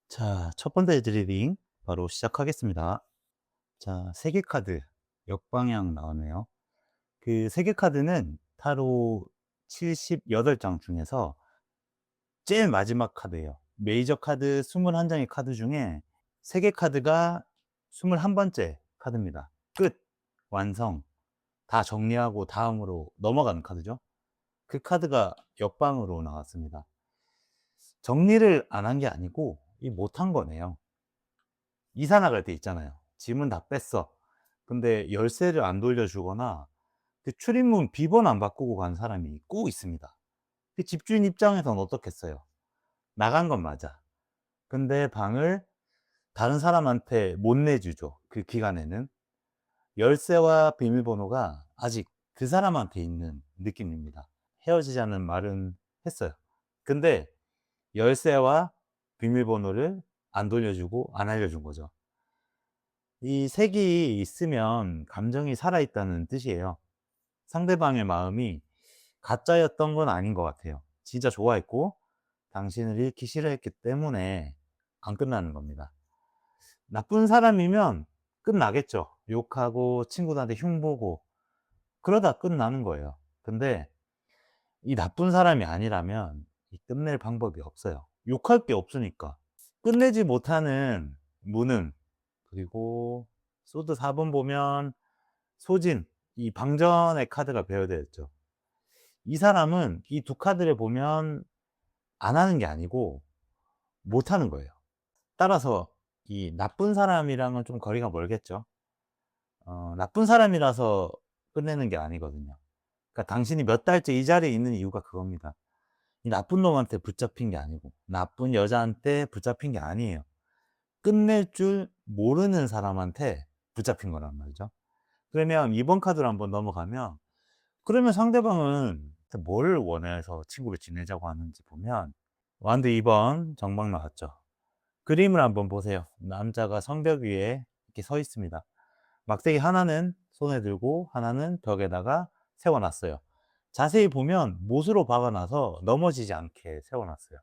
자, 첫 번째 드리딩 바로 시작하겠습니다. 자, 세계 카드 역방향 나오네요. 그 세계 카드는 타로 78장 중에서 제일 마지막 카드예요. 메이저 카드 21장의 카드 중에 세계 카드가 21번째 카드입니다. 끝, 완성, 다 정리하고 다음으로 넘어가는 카드죠. 그 카드가 역방으로 나왔습니다. 정리를 안 한 게 아니고 이 못한 거네요. 이사 나갈 때 있잖아요. 짐은 다 뺐어. 근데 열쇠를 안 돌려주거나 그 출입문 비번 안 바꾸고 간 사람이 꼭 있습니다. 그 집주인 입장에선 어떻겠어요? 나간 건 맞아. 근데 방을 다른 사람한테 못 내주죠. 그 기간에는. 열쇠와 비밀번호가 아직 그 사람한테 있는 느낌입니다. 헤어지자는 말은 했어요. 근데 열쇠와 비밀번호를 안 돌려주고 안 알려준 거죠. 이 색이 있으면 감정이 살아있다는 뜻이에요. 상대방의 마음이 가짜였던 건 아닌 것 같아요. 진짜 좋아했고 당신을 잃기 싫어했기 때문에 안 끝나는 겁니다. 나쁜 사람이면 끝나겠죠. 욕하고 친구들한테 흉보고 그러다 끝나는 거예요. 근데 이 나쁜 사람이 아니라면 이 끝낼 방법이 없어요. 욕할 게 없으니까. 끝내지 못하는 무능, 그리고 소드 4번 보면 소진, 이 방전의 카드가 배열되어 있죠. 이 사람은 이 두 카드를 보면 안 하는 게 아니고 못 하는 거예요. 따라서 이 나쁜 사람이랑은 좀 거리가 멀겠죠. 나쁜 사람이라서 끝내는 게 아니거든요. 그러니까 당신이 몇 달째 이 자리에 있는 이유가 그겁니다. 이 나쁜 놈한테 붙잡힌 게 아니고 나쁜 여자한테 붙잡힌 게 아니에요. 끝낼 줄 모르는 사람한테 붙잡힌 거란 말이죠. 그러면 이번 카드로 한번 넘어가면, 그러면 상대방은 뭘 원해서 친구를 지내자고 하는지 보면 완드 2번 정방 나왔죠. 그림을 한번 보세요. 남자가 성벽 위에 이렇게 서 있습니다. 막대기 하나는 손에 들고 하나는 벽에다가 세워놨어요. 자세히 보면 못으로 박아놔서 넘어지지 않게 세워놨어요.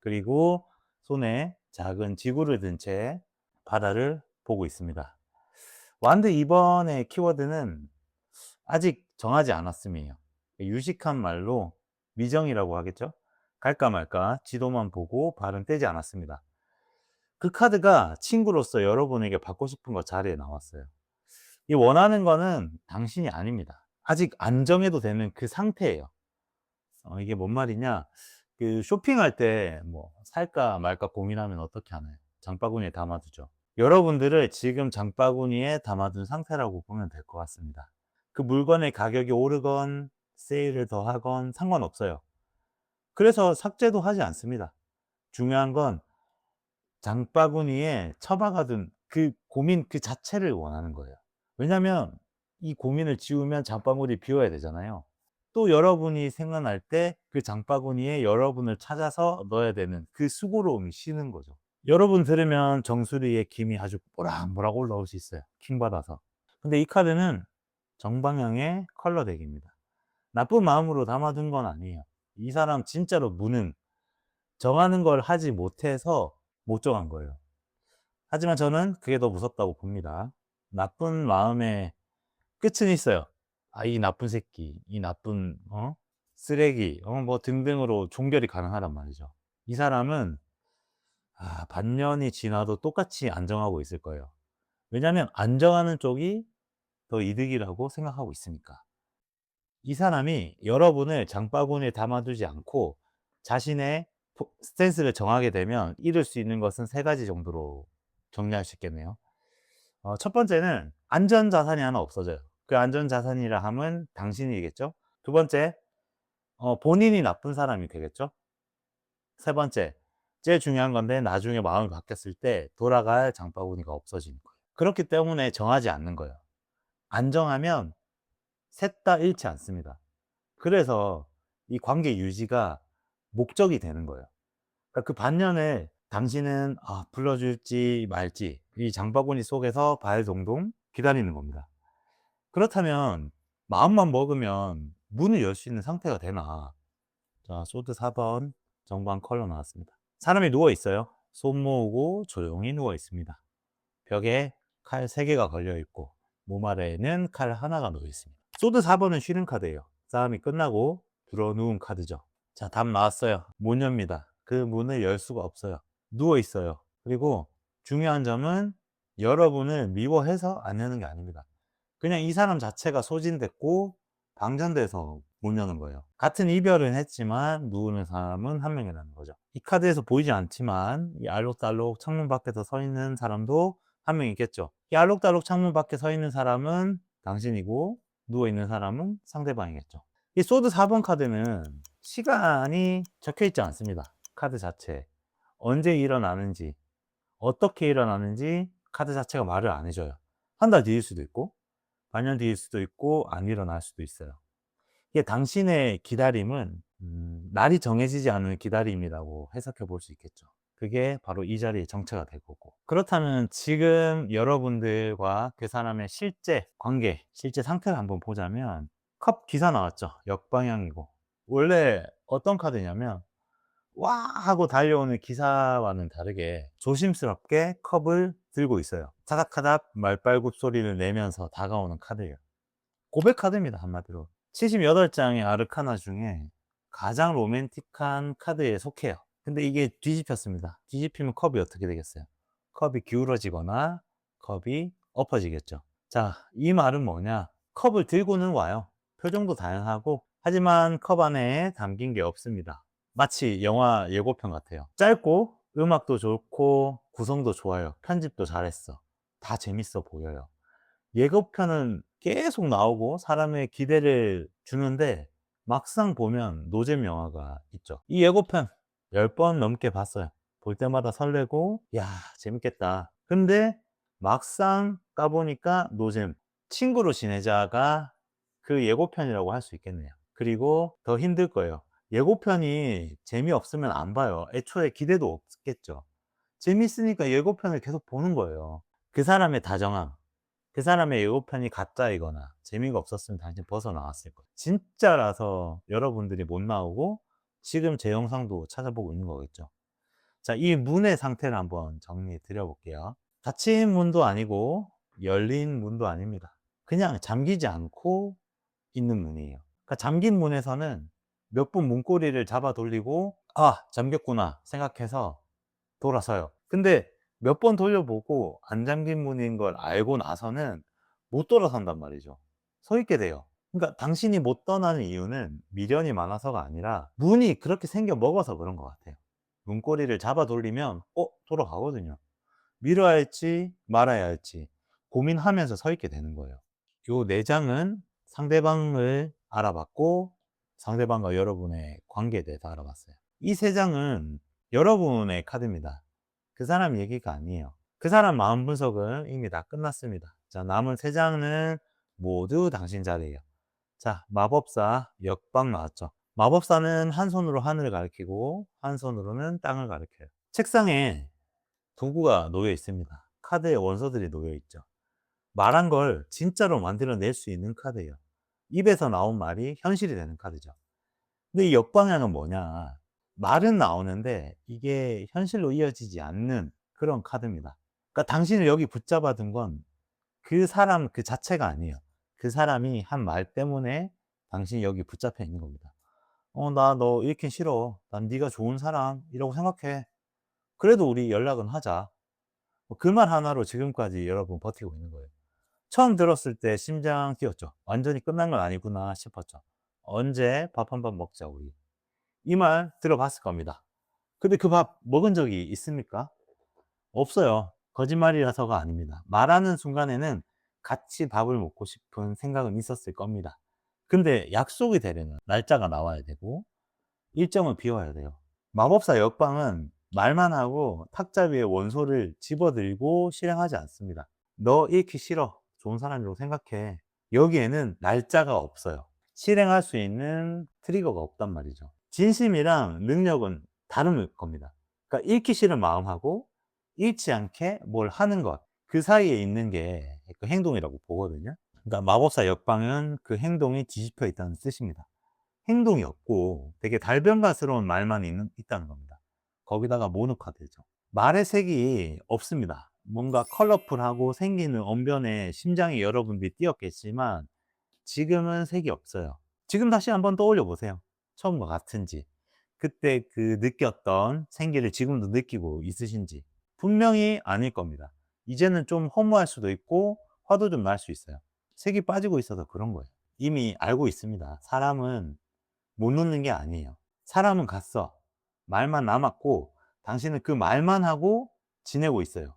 그리고 손에 작은 지구를 든 채 바다를 보고 있습니다. 완드 2번의 키워드는 아직 정하지 않았음이에요. 유식한 말로 미정이라고 하겠죠? 갈까 말까 지도만 보고 발은 떼지 않았습니다. 그 카드가 친구로서 여러분에게 받고 싶은 거 자리에 나왔어요. 이 원하는 거는 당신이 아닙니다. 아직 안 정해도 되는 그 상태예요. 이게 뭔 말이냐? 그 쇼핑할 때 뭐 살까 말까 고민하면 어떻게 하나요? 장바구니에 담아두죠. 여러분들을 지금 장바구니에 담아둔 상태라고 보면 될 것 같습니다. 그 물건의 가격이 오르건 세일을 더 하건 상관없어요. 그래서 삭제도 하지 않습니다. 중요한 건 장바구니에 처박아둔 그 고민 그 자체를 원하는 거예요. 왜냐면 이 고민을 지우면 장바구니 비워야 되잖아요. 또 여러분이 생각날 때 그 장바구니에 여러분을 찾아서 넣어야 되는 그 수고로움이 쉬는 거죠. 여러분 들으면 정수리에 김이 아주 모락모락 올라올 수 있어요, 킹 받아서. 근데 이 카드는 정방향의 컬러 덱입니다. 나쁜 마음으로 담아둔 건 아니에요. 이 사람 진짜로 무능, 정하는 걸 하지 못해서 못 정한 거예요. 하지만 저는 그게 더 무섭다고 봅니다. 나쁜 마음의 끝은 있어요. 아, 이 나쁜 새끼, 이 나쁜, 쓰레기, 뭐 등등으로 종결이 가능하단 말이죠. 이 사람은, 반년이 지나도 똑같이 안정하고 있을 거예요. 왜냐하면 안정하는 쪽이 더 이득이라고 생각하고 있으니까. 이 사람이 여러분을 장바구니에 담아두지 않고 자신의 스탠스를 정하게 되면 잃을 수 있는 것은 세 가지 정도로 정리할 수 있겠네요. 첫 번째는 안전자산이 하나 없어져요. 그 안전자산이라 함은 당신이겠죠. 두 번째, 본인이 나쁜 사람이 되겠죠. 세 번째, 제일 중요한 건데 나중에 마음이 바뀌었을 때 돌아갈 장바구니가 없어지는 거예요. 그렇기 때문에 정하지 않는 거예요. 안 정하면 셋 다 잃지 않습니다. 그래서 이 관계 유지가 목적이 되는 거예요. 그러니까 그 반년을 당신은 불러줄지 말지 이 장바구니 속에서 발동동 기다리는 겁니다. 그렇다면 마음만 먹으면 문을 열 수 있는 상태가 되나. 자, 소드 4번 정방 컬러 나왔습니다. 사람이 누워 있어요. 손 모으고 조용히 누워 있습니다. 벽에 칼 3개가 걸려 있고 몸 아래에는 칼 하나가 놓여 있습니다. 소드 4번은 쉬는 카드예요. 싸움이 끝나고 들어 누운 카드죠. 자, 답 나왔어요. 못 엽니다. 그 문을 열 수가 없어요. 누워 있어요. 그리고 중요한 점은 여러분을 미워해서 안 여는 게 아닙니다. 그냥 이 사람 자체가 소진됐고 방전돼서 못 여는 거예요. 같은 이별은 했지만 누우는 사람은 한 명이라는 거죠. 이 카드에서 보이지 않지만 이 알록달록 창문 밖에서 서 있는 사람도 한 명 있겠죠. 이 알록달록 창문 밖에 서 있는 사람은 당신이고 누워 있는 사람은 상대방이겠죠. 이 소드 4번 카드는 시간이 적혀 있지 않습니다. 카드 자체에 언제 일어나는지 어떻게 일어나는지 카드 자체가 말을 안 해줘요. 한 달 뒤일 수도 있고 반년 뒤일 수도 있고 안 일어날 수도 있어요. 이게 당신의 기다림은 날이 정해지지 않은 기다림이라고 해석해 볼 수 있겠죠. 그게 바로 이 자리의 정체가 될 거고. 그렇다면 지금 여러분들과 그 사람의 실제 관계, 실제 상태를 한번 보자면 컵 기사 나왔죠. 역방향이고. 원래 어떤 카드냐면 와 하고 달려오는 기사와는 다르게 조심스럽게 컵을 들고 있어요. 타닥타닥 말발굽 소리를 내면서 다가오는 카드예요. 고백 카드입니다, 한마디로. 78장의 아르카나 중에 가장 로맨틱한 카드에 속해요. 근데 이게 뒤집혔습니다. 뒤집히면 컵이 어떻게 되겠어요? 컵이 기울어지거나 컵이 엎어지겠죠. 자, 이 말은 뭐냐? 컵을 들고는 와요. 표정도 다양하고, 하지만 컵 안에 담긴 게 없습니다. 마치 영화 예고편 같아요. 짧고 음악도 좋고 구성도 좋아요. 편집도 잘했어. 다 재밌어 보여요. 예고편은 계속 나오고 사람의 기대를 주는데 막상 보면 노잼 영화가 있죠. 이 예고편 10번 넘게 봤어요. 볼 때마다 설레고 야 재밌겠다. 근데 막상 까보니까 노잼. 친구로 지내자가 그 예고편이라고 할 수 있겠네요. 그리고 더 힘들 거예요. 예고편이 재미없으면 안 봐요. 애초에 기대도 없겠죠. 재밌으니까 예고편을 계속 보는 거예요. 그 사람의 다정함, 그 사람의 예고편이 가짜이거나 재미가 없었으면 당신 벗어나왔을 거예요. 진짜라서 여러분들이 못 나오고 지금 제 영상도 찾아보고 있는 거겠죠. 자, 이 문의 상태를 한번 정리해 드려 볼게요. 닫힌 문도 아니고 열린 문도 아닙니다. 그냥 잠기지 않고 있는 문이에요. 그러니까 잠긴 문에서는 몇 번 문고리를 잡아 돌리고 아 잠겼구나 생각해서 돌아서요. 근데 몇 번 돌려보고 안 잠긴 문인 걸 알고 나서는 못 돌아선단 말이죠. 서 있게 돼요. 그러니까 당신이 못 떠나는 이유는 미련이 많아서가 아니라 문이 그렇게 생겨 먹어서 그런 것 같아요. 문고리를 잡아 돌리면 돌아가거든요. 밀어야 할지 말아야 할지 고민하면서 서 있게 되는 거예요. 요 4장은 상대방을 알아봤고 상대방과 여러분의 관계에 대해서 알아봤어요. 이 3장은 여러분의 카드입니다. 그 사람 얘기가 아니에요. 그 사람 마음 분석은 이미 다 끝났습니다. 자, 남은 3장은 모두 당신 자리예요. 자, 마법사 역방 나왔죠. 마법사는 한 손으로 하늘을 가리키고 한 손으로는 땅을 가리켜요. 책상에 도구가 놓여 있습니다. 카드에 원소들이 놓여 있죠. 말한 걸 진짜로 만들어낼 수 있는 카드예요. 입에서 나온 말이 현실이 되는 카드죠. 근데 이 역방향은 뭐냐? 말은 나오는데 이게 현실로 이어지지 않는 그런 카드입니다. 그러니까 당신을 여기 붙잡아 둔 건 그 사람 그 자체가 아니에요. 그 사람이 한 말 때문에 당신이 여기 붙잡혀 있는 겁니다. 나 너 이렇게 싫어. 난 네가 좋은 사람이라고 생각해. 그래도 우리 연락은 하자. 그 말 하나로 지금까지 여러분 버티고 있는 거예요. 처음 들었을 때 심장 뛰었죠. 완전히 끝난 건 아니구나 싶었죠. 언제 밥 한 번 먹자 우리. 이 말 들어봤을 겁니다. 근데 그 밥 먹은 적이 있습니까? 없어요. 거짓말이라서가 아닙니다. 말하는 순간에는 같이 밥을 먹고 싶은 생각은 있었을 겁니다. 근데 약속이 되려면 날짜가 나와야 되고 일정을 비워야 돼요. 마법사 역방은 말만 하고 탁자 위에 원소를 집어들고 실행하지 않습니다. 너 잃기 싫어. 좋은 사람이라고 생각해. 여기에는 날짜가 없어요. 실행할 수 있는 트리거가 없단 말이죠. 진심이랑 능력은 다른 겁니다. 그러니까 잃기 싫은 마음하고 잃지 않게 뭘 하는 것. 그 사이에 있는 게 그 행동이라고 보거든요. 그러니까 마법사 역방은 그 행동이 뒤집혀 있다는 뜻입니다. 행동이 없고 되게 달변가스러운 말만 있다는 겁니다. 거기다가 모노카드죠. 말의 색이 없습니다. 뭔가 컬러풀하고 생기는 언변에 심장이 여러분들이 뛰었겠지만 지금은 색이 없어요. 지금 다시 한번 떠올려 보세요. 처음과 같은지. 그때 그 느꼈던 생기를 지금도 느끼고 있으신지. 분명히 아닐 겁니다. 이제는 좀 허무할 수도 있고 화도 좀 날 수 있어요. 색이 빠지고 있어서 그런 거예요. 이미 알고 있습니다. 사람은 못 놓는 게 아니에요. 사람은 갔어. 말만 남았고 당신은 그 말만 하고 지내고 있어요.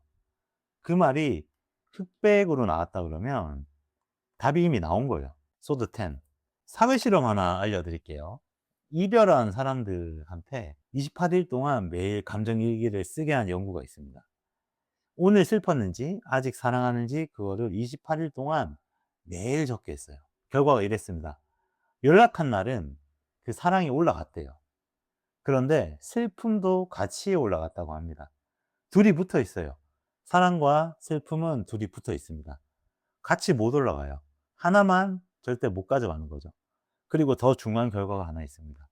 그 말이 흑백으로 나왔다 그러면 답이 이미 나온 거예요. 소드 10. 사회 실험 하나 알려드릴게요. 이별한 사람들한테 28일 동안 매일 감정 일기를 쓰게 한 연구가 있습니다. 오늘 슬펐는지, 아직 사랑하는지, 그거를 28일 동안 매일 적게 했어요. 결과가 이랬습니다. 연락한 날은 그 사랑이 올라갔대요. 그런데 슬픔도 같이 올라갔다고 합니다. 둘이 붙어 있어요. 사랑과 슬픔은 둘이 붙어 있습니다. 같이 못 올라가요. 하나만 절대 못 가져가는 거죠. 그리고 더 중요한 결과가 하나 있습니다.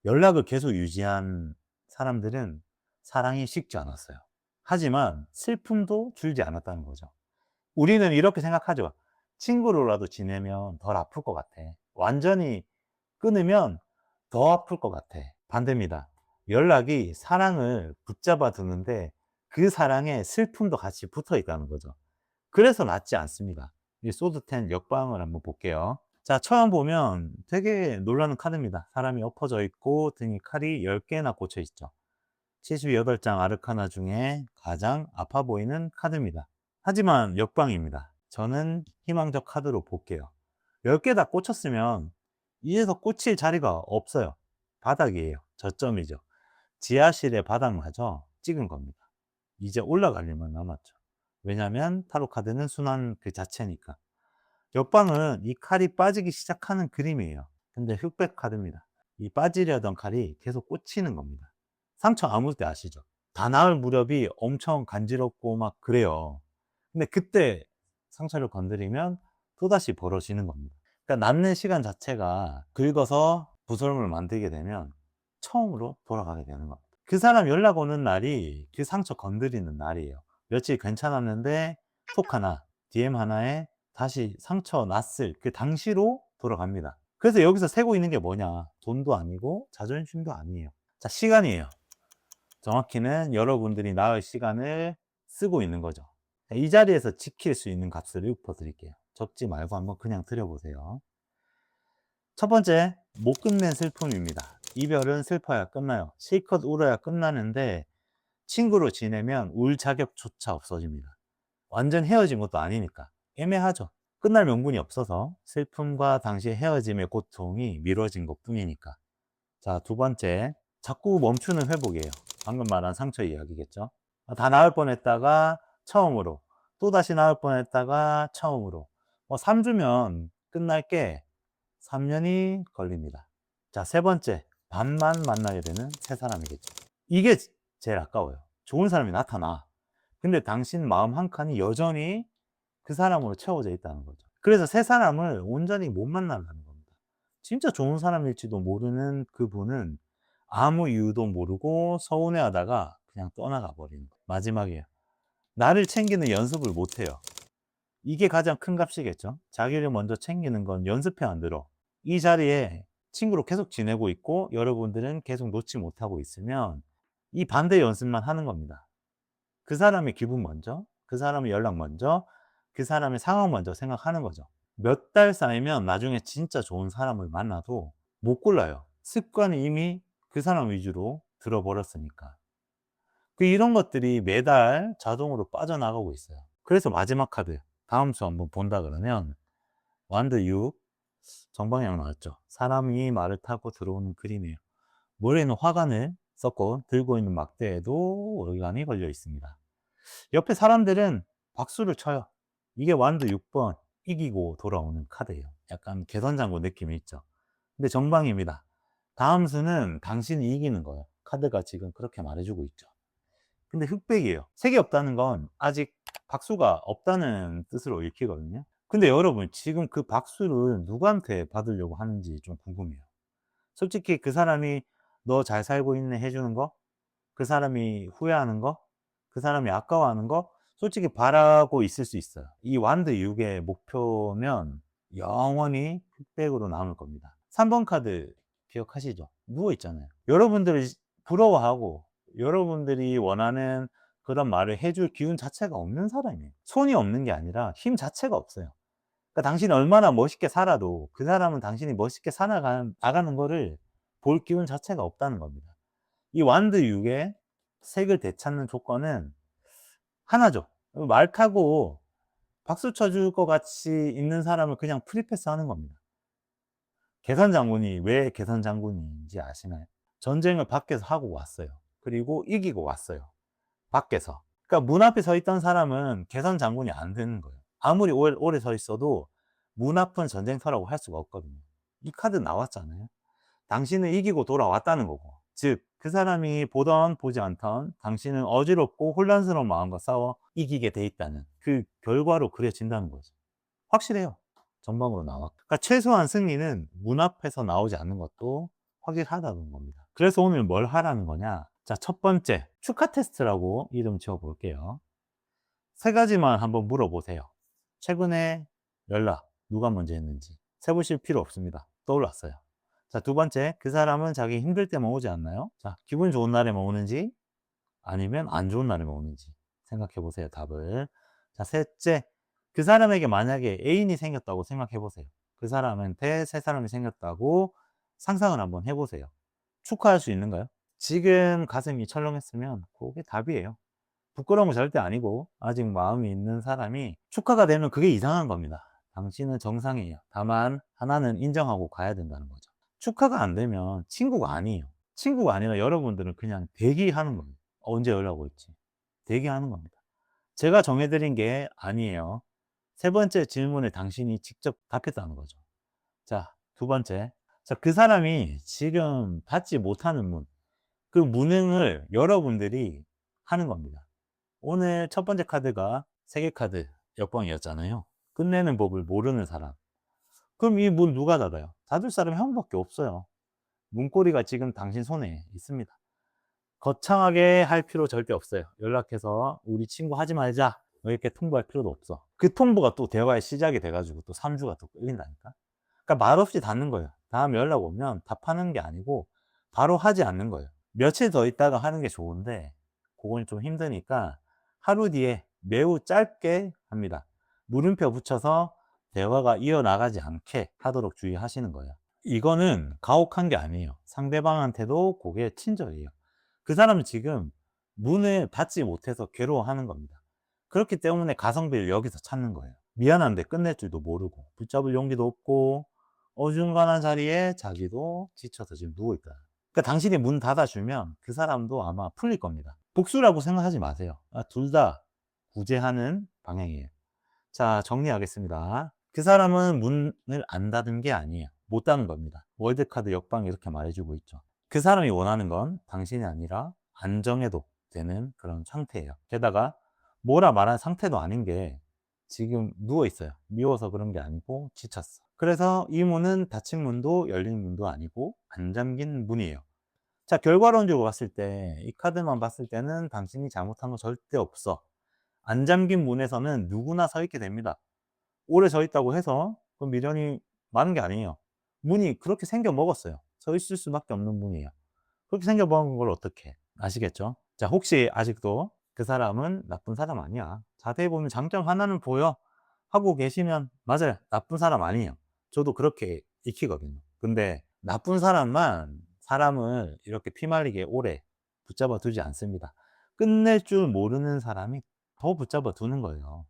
연락을 계속 유지한 사람들은 사랑이 식지 않았어요. 하지만 슬픔도 줄지 않았다는 거죠. 우리는 이렇게 생각하죠. 친구로라도 지내면 덜 아플 것 같아. 완전히 끊으면 더 아플 것 같아. 반대입니다. 연락이 사랑을 붙잡아 두는데 그 사랑에 슬픔도 같이 붙어 있다는 거죠. 그래서 낫지 않습니다. 이 소드10 역방을 한번 볼게요. 자, 처음 보면 되게 놀라는 카드입니다. 사람이 엎어져 있고 등에 칼이 10개나 꽂혀 있죠. 78장 아르카나 중에 가장 아파 보이는 카드입니다. 하지만 역방입니다. 저는 희망적 카드로 볼게요. 10개 다 꽂혔으면 이에서 꽂힐 자리가 없어요. 바닥이에요. 저점이죠. 지하실의 바닥마저 찍은 겁니다. 이제 올라갈 일만 남았죠. 왜냐하면 타로 카드는 순환 그 자체니까. 역방은 이 칼이 빠지기 시작하는 그림이에요. 근데 흑백 카드입니다. 이 빠지려던 칼이 계속 꽂히는 겁니다. 상처 아물 때 아시죠? 다 나을 무렵이 엄청 간지럽고 막 그래요. 근데 그때 상처를 건드리면 또다시 벌어지는 겁니다. 그러니까 남는 시간 자체가 긁어서 부설물을 만들게 되면 처음으로 돌아가게 되는 겁니다. 그 사람 연락 오는 날이 그 상처 건드리는 날이에요. 며칠 괜찮았는데 톡 하나, DM 하나에 다시 상처 났을 그 당시로 돌아갑니다. 그래서 여기서 세고 있는 게 뭐냐? 돈도 아니고 자존심도 아니에요. 자, 시간이에요. 정확히는 여러분들이 나을 시간을 쓰고 있는 거죠. 이 자리에서 지킬 수 있는 값을 읊어 드릴게요. 적지 말고 한번 그냥 드려보세요. 첫 번째, 못 끝낸 슬픔입니다. 이별은 슬퍼야 끝나요. 실컷 울어야 끝나는데 친구로 지내면 울 자격조차 없어집니다. 완전 헤어진 것도 아니니까 애매하죠. 끝날 명분이 없어서 슬픔과 당시의 헤어짐의 고통이 미뤄진 것 뿐이니까. 자, 두 번째, 자꾸 멈추는 회복이에요. 방금 말한 상처 이야기겠죠. 다 나을 뻔했다가 처음으로, 또다시 나을 뻔했다가 처음으로. 3주면 끝날 게 3년이 걸립니다. 자, 세 번째, 반만 만나게 되는 새 사람이겠죠. 이게 제일 아까워요. 좋은 사람이 나타나. 근데 당신 마음 한 칸이 여전히 그 사람으로 채워져 있다는 거죠. 그래서 새 사람을 온전히 못 만나는 겁니다. 진짜 좋은 사람일지도 모르는 그분은 아무 이유도 모르고 서운해하다가 그냥 떠나가 버리는 거예요. 마지막이에요. 나를 챙기는 연습을 못 해요. 이게 가장 큰 값이겠죠. 자기를 먼저 챙기는 건 연습해 안 들어. 이 자리에 친구로 계속 지내고 있고 여러분들은 계속 놓지 못하고 있으면 이 반대 연습만 하는 겁니다. 그 사람의 기분 먼저, 그 사람의 연락 먼저, 그 사람의 상황 먼저 생각하는 거죠. 몇 달 쌓이면 나중에 진짜 좋은 사람을 만나도 못 골라요. 습관이 이미 그 사람 위주로 들어버렸으니까. 이런 것들이 매달 자동으로 빠져나가고 있어요. 그래서 마지막 카드, 다음 수 한번 본다 그러면 완드 6, 정방향 나왔죠. 사람이 말을 타고 들어오는 그림이에요. 머리에는 화관을 썼고 들고 있는 막대에도 올간이 걸려 있습니다. 옆에 사람들은 박수를 쳐요. 이게 완드 6번 이기고 돌아오는 카드예요. 약간 개선장구 느낌이 있죠. 근데 정방입니다. 다음 수는 당신이 이기는 거예요. 카드가 지금 그렇게 말해주고 있죠. 근데 흑백이에요. 색이 없다는 건 아직 박수가 없다는 뜻으로 읽히거든요. 근데 여러분 지금 그 박수를 누구한테 받으려고 하는지 좀 궁금해요. 솔직히 그 사람이 "너 잘 살고 있네." 해 주는 거? 그 사람이 후회하는 거? 그 사람이 아까워하는 거? 솔직히 바라고 있을 수 있어요. 이 완드 육의 목표면 영원히 흑백으로 남을 겁니다. 3번 카드 기억하시죠? 누워 있잖아요. 여러분들이 부러워하고 여러분들이 원하는 그런 말을 해줄 기운 자체가 없는 사람이에요. 손이 없는 게 아니라 힘 자체가 없어요. 그러니까 당신이 얼마나 멋있게 살아도 그 사람은 당신이 멋있게 살아가는 나가는 거를 볼 기운 자체가 없다는 겁니다. 이 완드 육의 색을 되찾는 조건은 하나죠. 말 타고 박수 쳐줄 것 같이 있는 사람을 그냥 프리패스하는 겁니다. 개선 장군이 왜 개선 장군인지 아시나요? 전쟁을 밖에서 하고 왔어요. 그리고 이기고 왔어요. 밖에서. 그러니까 문 앞에 서 있던 사람은 개선 장군이 안 되는 거예요. 아무리 오래 서 있어도 문 앞은 전쟁터라고 할 수가 없거든요. 이 카드 나왔잖아요. 당신은 이기고 돌아왔다는 거고. 즉, 그 사람이 보던 보지 않던 당신은 어지럽고 혼란스러운 마음과 싸워 이기게 돼 있다는 그 결과로 그려진다는 거죠. 확실해요. 전방으로 나왔. 그러니까 최소한 승리는 문 앞에서 나오지 않는 것도 확실하다는 겁니다. 그래서 오늘 뭘 하라는 거냐? 자, 첫 번째, 축하 테스트라고 이름 지어 볼게요. 세 가지만 한번 물어보세요. 최근에 연락 누가 먼저 했는지 세보실 필요 없습니다. 떠올랐어요. 자, 두 번째, 그 사람은 자기 힘들 때만 오지 않나요? 자, 기분 좋은 날에만 오는지 아니면 안 좋은 날에만 오는지 생각해 보세요, 답을. 자, 셋째, 그 사람에게 만약에 애인이 생겼다고 생각해 보세요. 그 사람한테 새 사람이 생겼다고 상상을 한번 해 보세요. 축하할 수 있는가요? 지금 가슴이 철렁했으면 그게 답이에요. 부끄러운 건 절대 아니고 아직 마음이 있는 사람이 축하가 되면 그게 이상한 겁니다. 당신은 정상이에요. 다만 하나는 인정하고 가야 된다는 거죠. 축하가 안 되면 친구가 아니에요. 친구가 아니라 여러분들은 그냥 대기하는 겁니다. 언제 연락 올지 대기하는 겁니다. 제가 정해드린 게 아니에요. 세 번째 질문에 당신이 직접 답했다는 거죠. 자, 두 번째. 자, 그 사람이 지금 받지 못하는 문, 그 무능을 여러분들이 하는 겁니다. 오늘 첫 번째 카드가 세계 카드 역방이었잖아요. 끝내는 법을 모르는 사람. 그럼 이 문 누가 닫아요? 닫을 사람이 한 분밖에 없어요. 문고리가 지금 당신 손에 있습니다. 거창하게 할 필요 절대 없어요. 연락해서 우리 친구 하지 말자 이렇게 통보할 필요도 없어. 그 통보가 또 대화의 시작이 돼가지고 또 3주가 또 끌린다니까. 그러니까 말없이 닫는 거예요. 다음 연락 오면 답하는 게 아니고 바로 하지 않는 거예요. 며칠 더 있다가 하는 게 좋은데 그건 좀 힘드니까 하루 뒤에 매우 짧게 합니다. 물음표 붙여서 대화가 이어나가지 않게 하도록 주의하시는 거예요. 이거는 가혹한 게 아니에요. 상대방한테도 그게 친절이에요. 그 사람은 지금 문을 닫지 못해서 괴로워하는 겁니다. 그렇기 때문에 가성비를 여기서 찾는 거예요. 미안한데 끝낼 줄도 모르고 붙잡을 용기도 없고 어중간한 자리에 자기도 지쳐서 지금 누워있다. 그러니까 당신이 문 닫아주면 그 사람도 아마 풀릴 겁니다. 복수라고 생각하지 마세요. 둘 다 구제하는 방향이에요. 자, 정리하겠습니다. 그 사람은 문을 안 닫은 게 아니에요. 못 닫은 겁니다. 월드카드 역방이 이렇게 말해주고 있죠. 그 사람이 원하는 건 당신이 아니라 안정해도 되는 그런 상태예요. 게다가 뭐라 말하는 상태도 아닌 게 지금 누워 있어요. 미워서 그런 게 아니고 지쳤어. 그래서 이 문은 닫힌 문도 열린 문도 아니고 안 잠긴 문이에요. 자, 결과론적으로 봤을 때 이 카드만 봤을 때는 당신이 잘못한 거 절대 없어. 안 잠긴 문에서는 누구나 서 있게 됩니다. 오래 서 있다고 해서 그 미련이 많은 게 아니에요. 문이 그렇게 생겨 먹었어요. 서 있을 수밖에 없는 문이에요. 그렇게 생겨 먹은 걸 어떻게 아시겠죠? 자, 혹시 아직도 그 사람은 나쁜 사람 아니야. 자세히 보면 장점 하나는 보여. 하고 계시면 맞아요. 나쁜 사람 아니에요. 저도 그렇게 익히거든요. 근데 나쁜 사람만 사람을 이렇게 피말리게 오래 붙잡아 두지 않습니다. 끝낼 줄 모르는 사람이 더 붙잡아 두는 거예요.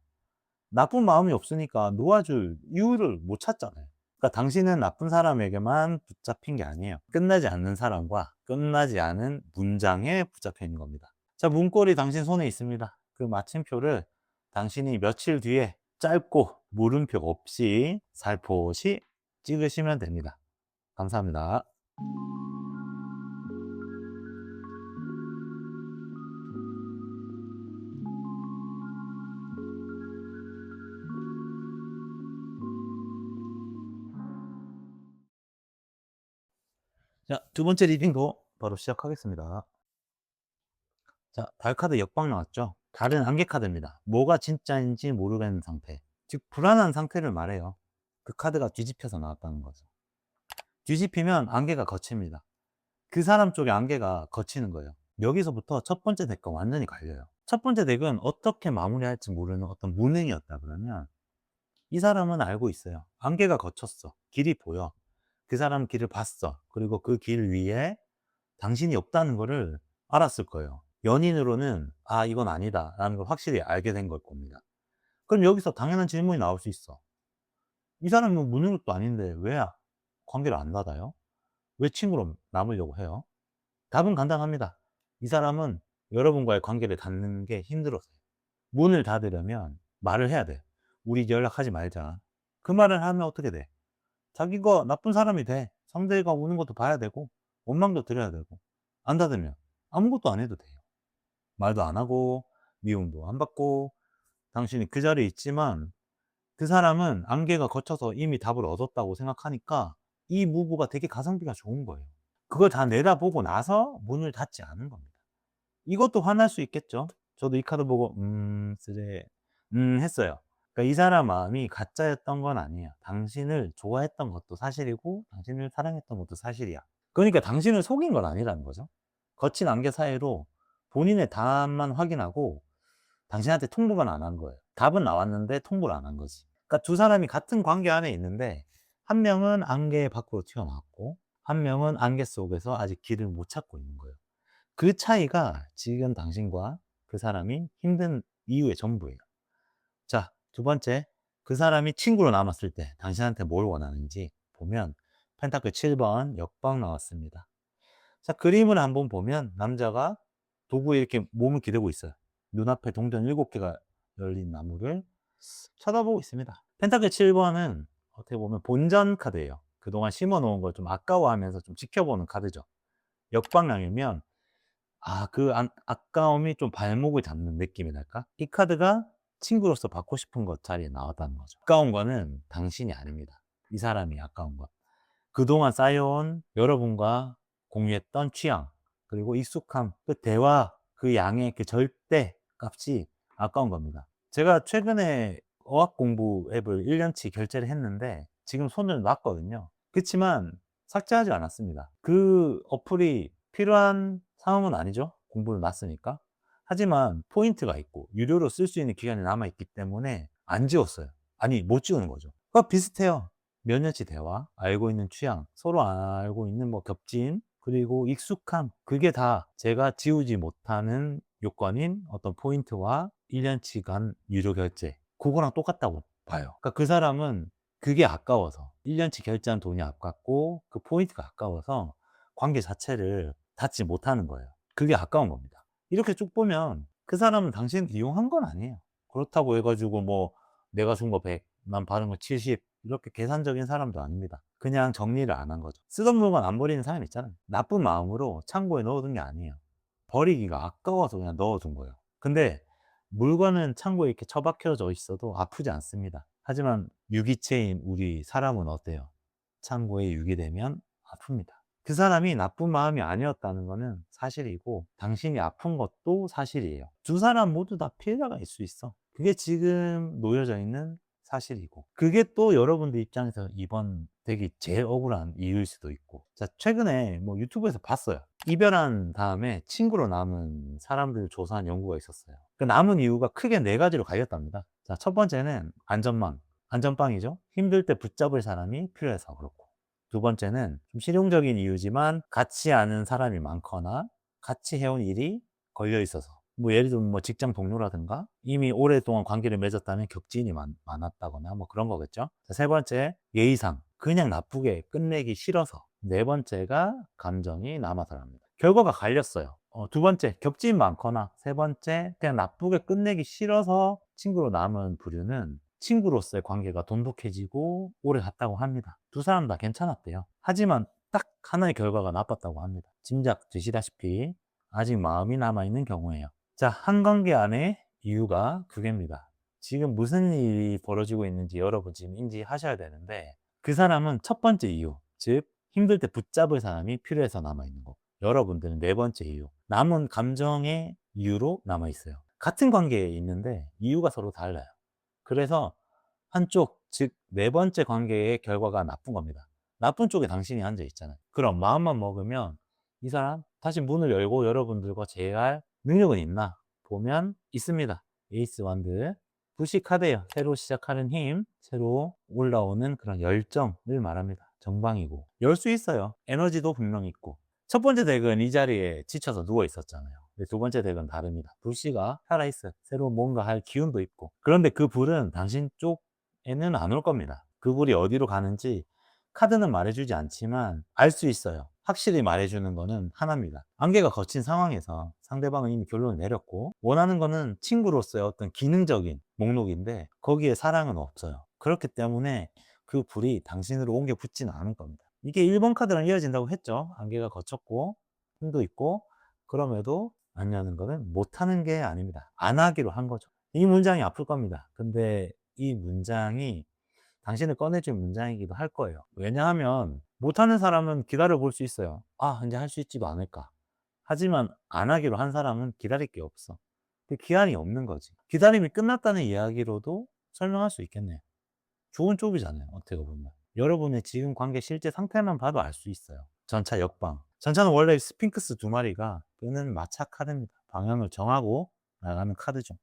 나쁜 마음이 없으니까 놓아줄 이유를 못 찾잖아요. 그러니까 당신은 나쁜 사람에게만 붙잡힌 게 아니에요. 끝나지 않는 사람과 끝나지 않은 문장에 붙잡혀 있는 겁니다. 자, 문고리 당신 손에 있습니다. 그 마침표를 당신이 며칠 뒤에 짧고 물음표 없이 살포시 찍으시면 됩니다. 감사합니다. 자, 두 번째 리딩도 바로 시작하겠습니다. 자, 달카드 역방 나왔죠? 다른 안개 카드입니다. 뭐가 진짜인지 모르겠는 상태. 즉, 불안한 상태를 말해요. 그 카드가 뒤집혀서 나왔다는 거죠. 뒤집히면 안개가 걷힙니다. 그 사람 쪽에 안개가 걷히는 거예요. 여기서부터 첫 번째 덱과 완전히 갈려요. 첫 번째 덱은 어떻게 마무리할지 모르는 어떤 무능이었다 그러면 이 사람은 알고 있어요. 안개가 걷혔어. 길이 보여. 그 사람 길을 봤어. 그리고 그 길 위에 당신이 없다는 거를 알았을 거예요. 연인으로는 아, 이건 아니다 라는 걸 확실히 알게 된 걸 겁니다. 그럼 여기서 당연한 질문이 나올 수 있어. 이 사람은 무는 것도 아닌데 왜 관계를 안 닫아요? 왜 친구로 남으려고 해요? 답은 간단합니다. 이 사람은 여러분과의 관계를 닫는 게 힘들었어요. 문을 닫으려면 말을 해야 돼. 우리 연락하지 말자. 그 말을 하면 어떻게 돼? 자기가 나쁜 사람이 돼. 상대가 우는 것도 봐야 되고, 원망도 드려야 되고, 안 닫으면 아무것도 안 해도 돼요. 말도 안 하고, 미움도 안 받고, 당신이 그 자리에 있지만, 그 사람은 안개가 걷혀서 이미 답을 얻었다고 생각하니까, 이 무브가 되게 가성비가 좋은 거예요. 그걸 다 내다보고 나서 문을 닫지 않은 겁니다. 이것도 화날 수 있겠죠. 저도 이 카드 보고 쓰레 했어요. 그러니까 이 사람 마음이 가짜였던 건 아니에요. 당신을 좋아했던 것도 사실이고 당신을 사랑했던 것도 사실이야. 그러니까 당신을 속인 건 아니라는 거죠. 거친 안개 사이로 본인의 답만 확인하고 당신한테 통보만 안 한 거예요. 답은 나왔는데 통보를 안 한 거지. 그러니까 두 사람이 같은 관계 안에 있는데 한 명은 안개 밖으로 튀어나왔고 한 명은 안개 속에서 아직 길을 못 찾고 있는 거예요. 그 차이가 지금 당신과 그 사람이 힘든 이유의 전부예요. 자, 두 번째, 그 사람이 친구로 남았을 때 당신한테 뭘 원하는지 보면 펜타클 7번 역방 나왔습니다. 자, 그림을 한번 보면 남자가 도구에 이렇게 몸을 기대고 있어요. 눈앞에 동전 7개가 열린 나무를 쳐다보고 있습니다. 펜타클 7번은 어떻게 보면 본전 카드예요. 그동안 심어 놓은 걸 좀 아까워하면서 좀 지켜보는 카드죠. 역방향이면 아까움이 좀 발목을 잡는 느낌이랄까? 이 카드가 친구로서 받고 싶은 것 자리에 나왔다는 거죠. 아까운 거는 당신이 아닙니다. 이 사람이 아까운 것. 그동안 쌓여온 여러분과 공유했던 취향, 그리고 익숙함, 그 대화, 그 양의 그 절대 값이 아까운 겁니다. 제가 최근에 어학 공부 앱을 1년치 결제를 했는데 지금 손을 놨거든요. 그렇지만 삭제하지 않았습니다. 그 어플이 필요한 상황은 아니죠. 공부를 놨으니까. 하지만 포인트가 있고 유료로 쓸 수 있는 기간이 남아있기 때문에 안 지웠어요. 아니, 못 지우는 거죠. 그거 비슷해요. 몇 년치 대화, 알고 있는 취향, 서로 알고 있는 뭐 겹침, 그리고 익숙함. 그게 다 제가 지우지 못하는 요건인 어떤 포인트와 1년치간 유료 결제. 그거랑 똑같다고 봐요. 그러니까 그 사람은 그게 아까워서 1년치 결제한 돈이 아깝고 그 포인트가 아까워서 관계 자체를 닫지 못하는 거예요. 그게 아까운 겁니다. 이렇게 쭉 보면 그 사람은 당신을 이용한 건 아니에요. 그렇다고 해가지고 뭐 내가 준 거 100, 난 받은 거 70, 이렇게 계산적인 사람도 아닙니다. 그냥 정리를 안 한 거죠. 쓰던 물건 안 버리는 사람 있잖아요. 나쁜 마음으로 창고에 넣어둔 게 아니에요. 버리기가 아까워서 그냥 넣어둔 거예요. 근데 물건은 창고에 이렇게 처박혀져 있어도 아프지 않습니다. 하지만 유기체인 우리 사람은 어때요? 창고에 유기되면 아픕니다. 그 사람이 나쁜 마음이 아니었다는 것은 사실이고 당신이 아픈 것도 사실이에요. 두 사람 모두 다 피해자가 있을 수 있어. 그게 지금 놓여져 있는 사실이고 그게 또 여러분들 입장에서 이번 되게 제일 억울한 이유일 수도 있고. 자, 최근에 뭐 유튜브에서 봤어요. 이별한 다음에 친구로 남은 사람들 조사한 연구가 있었어요. 그 남은 이유가 크게 네 가지로 갈렸답니다. 자, 첫 번째는 안전빵이죠. 힘들 때 붙잡을 사람이 필요해서 그렇고, 두 번째는 좀 실용적인 이유지만 같이 아는 사람이 많거나 같이 해온 일이 걸려 있어서, 뭐 예를 들면 뭐 직장 동료라든가 이미 오랫동안 관계를 맺었다는 격지인이 많았다거나 뭐 그런 거겠죠. 자, 세 번째, 예의상 그냥 나쁘게 끝내기 싫어서. 네 번째가 감정이 남아서랍니다. 결과가 갈렸어요. 두 번째, 격지인 많거나, 세 번째, 그냥 나쁘게 끝내기 싫어서 친구로 남은 부류는 친구로서의 관계가 돈독해지고 오래 갔다고 합니다. 두 사람 다 괜찮았대요. 하지만 딱 하나의 결과가 나빴다고 합니다. 짐작 되시다시피 아직 마음이 남아있는 경우에요. 자, 한 관계 안에 이유가 두 개입니다. 지금 무슨 일이 벌어지고 있는지 여러분 지금 인지하셔야 되는데, 그 사람은 첫 번째 이유, 즉 힘들 때 붙잡을 사람이 필요해서 남아있는 거고, 여러분들은 네 번째 이유, 남은 감정의 이유로 남아있어요. 같은 관계에 있는데 이유가 서로 달라요. 그래서 한쪽, 즉 네 번째 관계의 결과가 나쁜 겁니다. 나쁜 쪽에 당신이 앉아 있잖아요. 그럼 마음만 먹으면 이 사람 다시 문을 열고 여러분들과 재회할 능력은 있나? 보면 있습니다. 에이스 완드. 부시 카드예요. 새로 시작하는 힘, 새로 올라오는 그런 열정을 말합니다. 정방이고. 열 수 있어요. 에너지도 분명히 있고. 첫 번째 덱은 이 자리에 지쳐서 누워 있었잖아요. 근데 두 번째 덱은 다릅니다. 불씨가 살아있어요. 새로 뭔가 할 기운도 있고. 그런데 그 불은 당신 쪽에는 안 올 겁니다. 그 불이 어디로 가는지 카드는 말해주지 않지만 알 수 있어요. 확실히 말해주는 거는 하나입니다. 안개가 거친 상황에서 상대방은 이미 결론을 내렸고 원하는 거는 친구로서의 어떤 기능적인 목록인데 거기에 사랑은 없어요. 그렇기 때문에 그 불이 당신으로 옮겨 붙지는 않을 겁니다. 이게 1번 카드랑 이어진다고 했죠. 안개가 거쳤고 힘도 있고 그럼에도 안 여는 거는 못하는 게 아닙니다. 안 하기로 한 거죠. 이 문장이 아플 겁니다. 근데 이 문장이 당신을 꺼내준 문장이기도 할 거예요. 왜냐하면 못하는 사람은 기다려 볼 수 있어요. 아, 이제 할 수 있지도 않을까. 하지만 안 하기로 한 사람은 기다릴 게 없어. 그 기한이 없는 거지. 기다림이 끝났다는 이야기로도 설명할 수 있겠네요. 좋은 쪽이잖아요. 어떻게 보면. 여러분의 지금 관계 실제 상태만 봐도 알 수 있어요. 전차 역방. 전차는 원래 스핑크스 두 마리가 끄는 마차 카드입니다. 방향을 정하고 나가는 카드죠.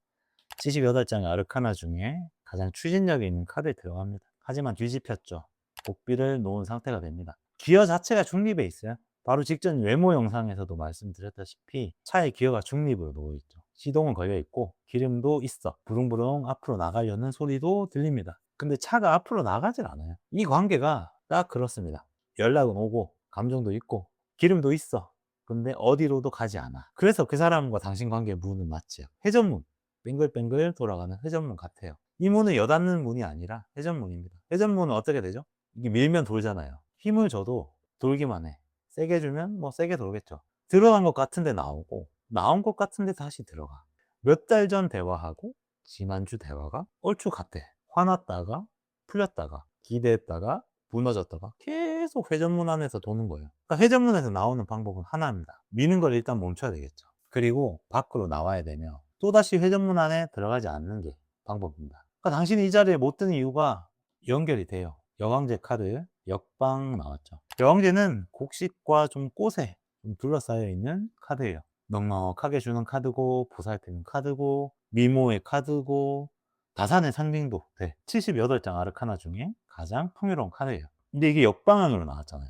78장의 아르카나 중에 가장 추진력이 있는 카드에 들어갑니다. 하지만 뒤집혔죠. 복비를 놓은 상태가 됩니다. 기어 자체가 중립에 있어요. 바로 직전 외모 영상에서도 말씀드렸다시피 차의 기어가 중립으로 놓여 있죠. 시동은 걸려 있고 기름도 있어. 부릉부릉 앞으로 나가려는 소리도 들립니다. 근데 차가 앞으로 나가질 않아요. 이 관계가 딱 그렇습니다. 연락은 오고 감정도 있고 기름도 있어. 근데 어디로도 가지 않아. 그래서 그 사람과 당신 관계의 문은 맞죠. 회전문. 뱅글뱅글 돌아가는 회전문 같아요. 이 문은 여닫는 문이 아니라 회전문입니다. 회전문은 어떻게 되죠? 이게 밀면 돌잖아요. 힘을 줘도 돌기만 해. 세게 주면 뭐 세게 돌겠죠. 들어간 것 같은데 나오고 나온 것 같은데 다시 들어가. 몇 달 전 대화하고 지난주 대화가 얼추 같대. 화났다가 풀렸다가 기대했다가 무너졌다가 계속 회전문 안에서 도는 거예요. 그러니까 회전문에서 나오는 방법은 하나입니다. 미는 걸 일단 멈춰야 되겠죠. 그리고 밖으로 나와야 되며 또다시 회전문 안에 들어가지 않는 게 방법입니다. 그러니까 당신이 이 자리에 못 드는 이유가 연결이 돼요. 여왕제 카드 역방 나왔죠. 여왕제는 곡식과 좀 꽃에 좀 둘러싸여 있는 카드예요. 넉넉하게 주는 카드고 보살피는 카드고 미모의 카드고 다산의 상징도 돼. 78장 아르카나 중에 가장 풍요로운 카드예요. 근데 이게 역방향으로 나왔잖아요.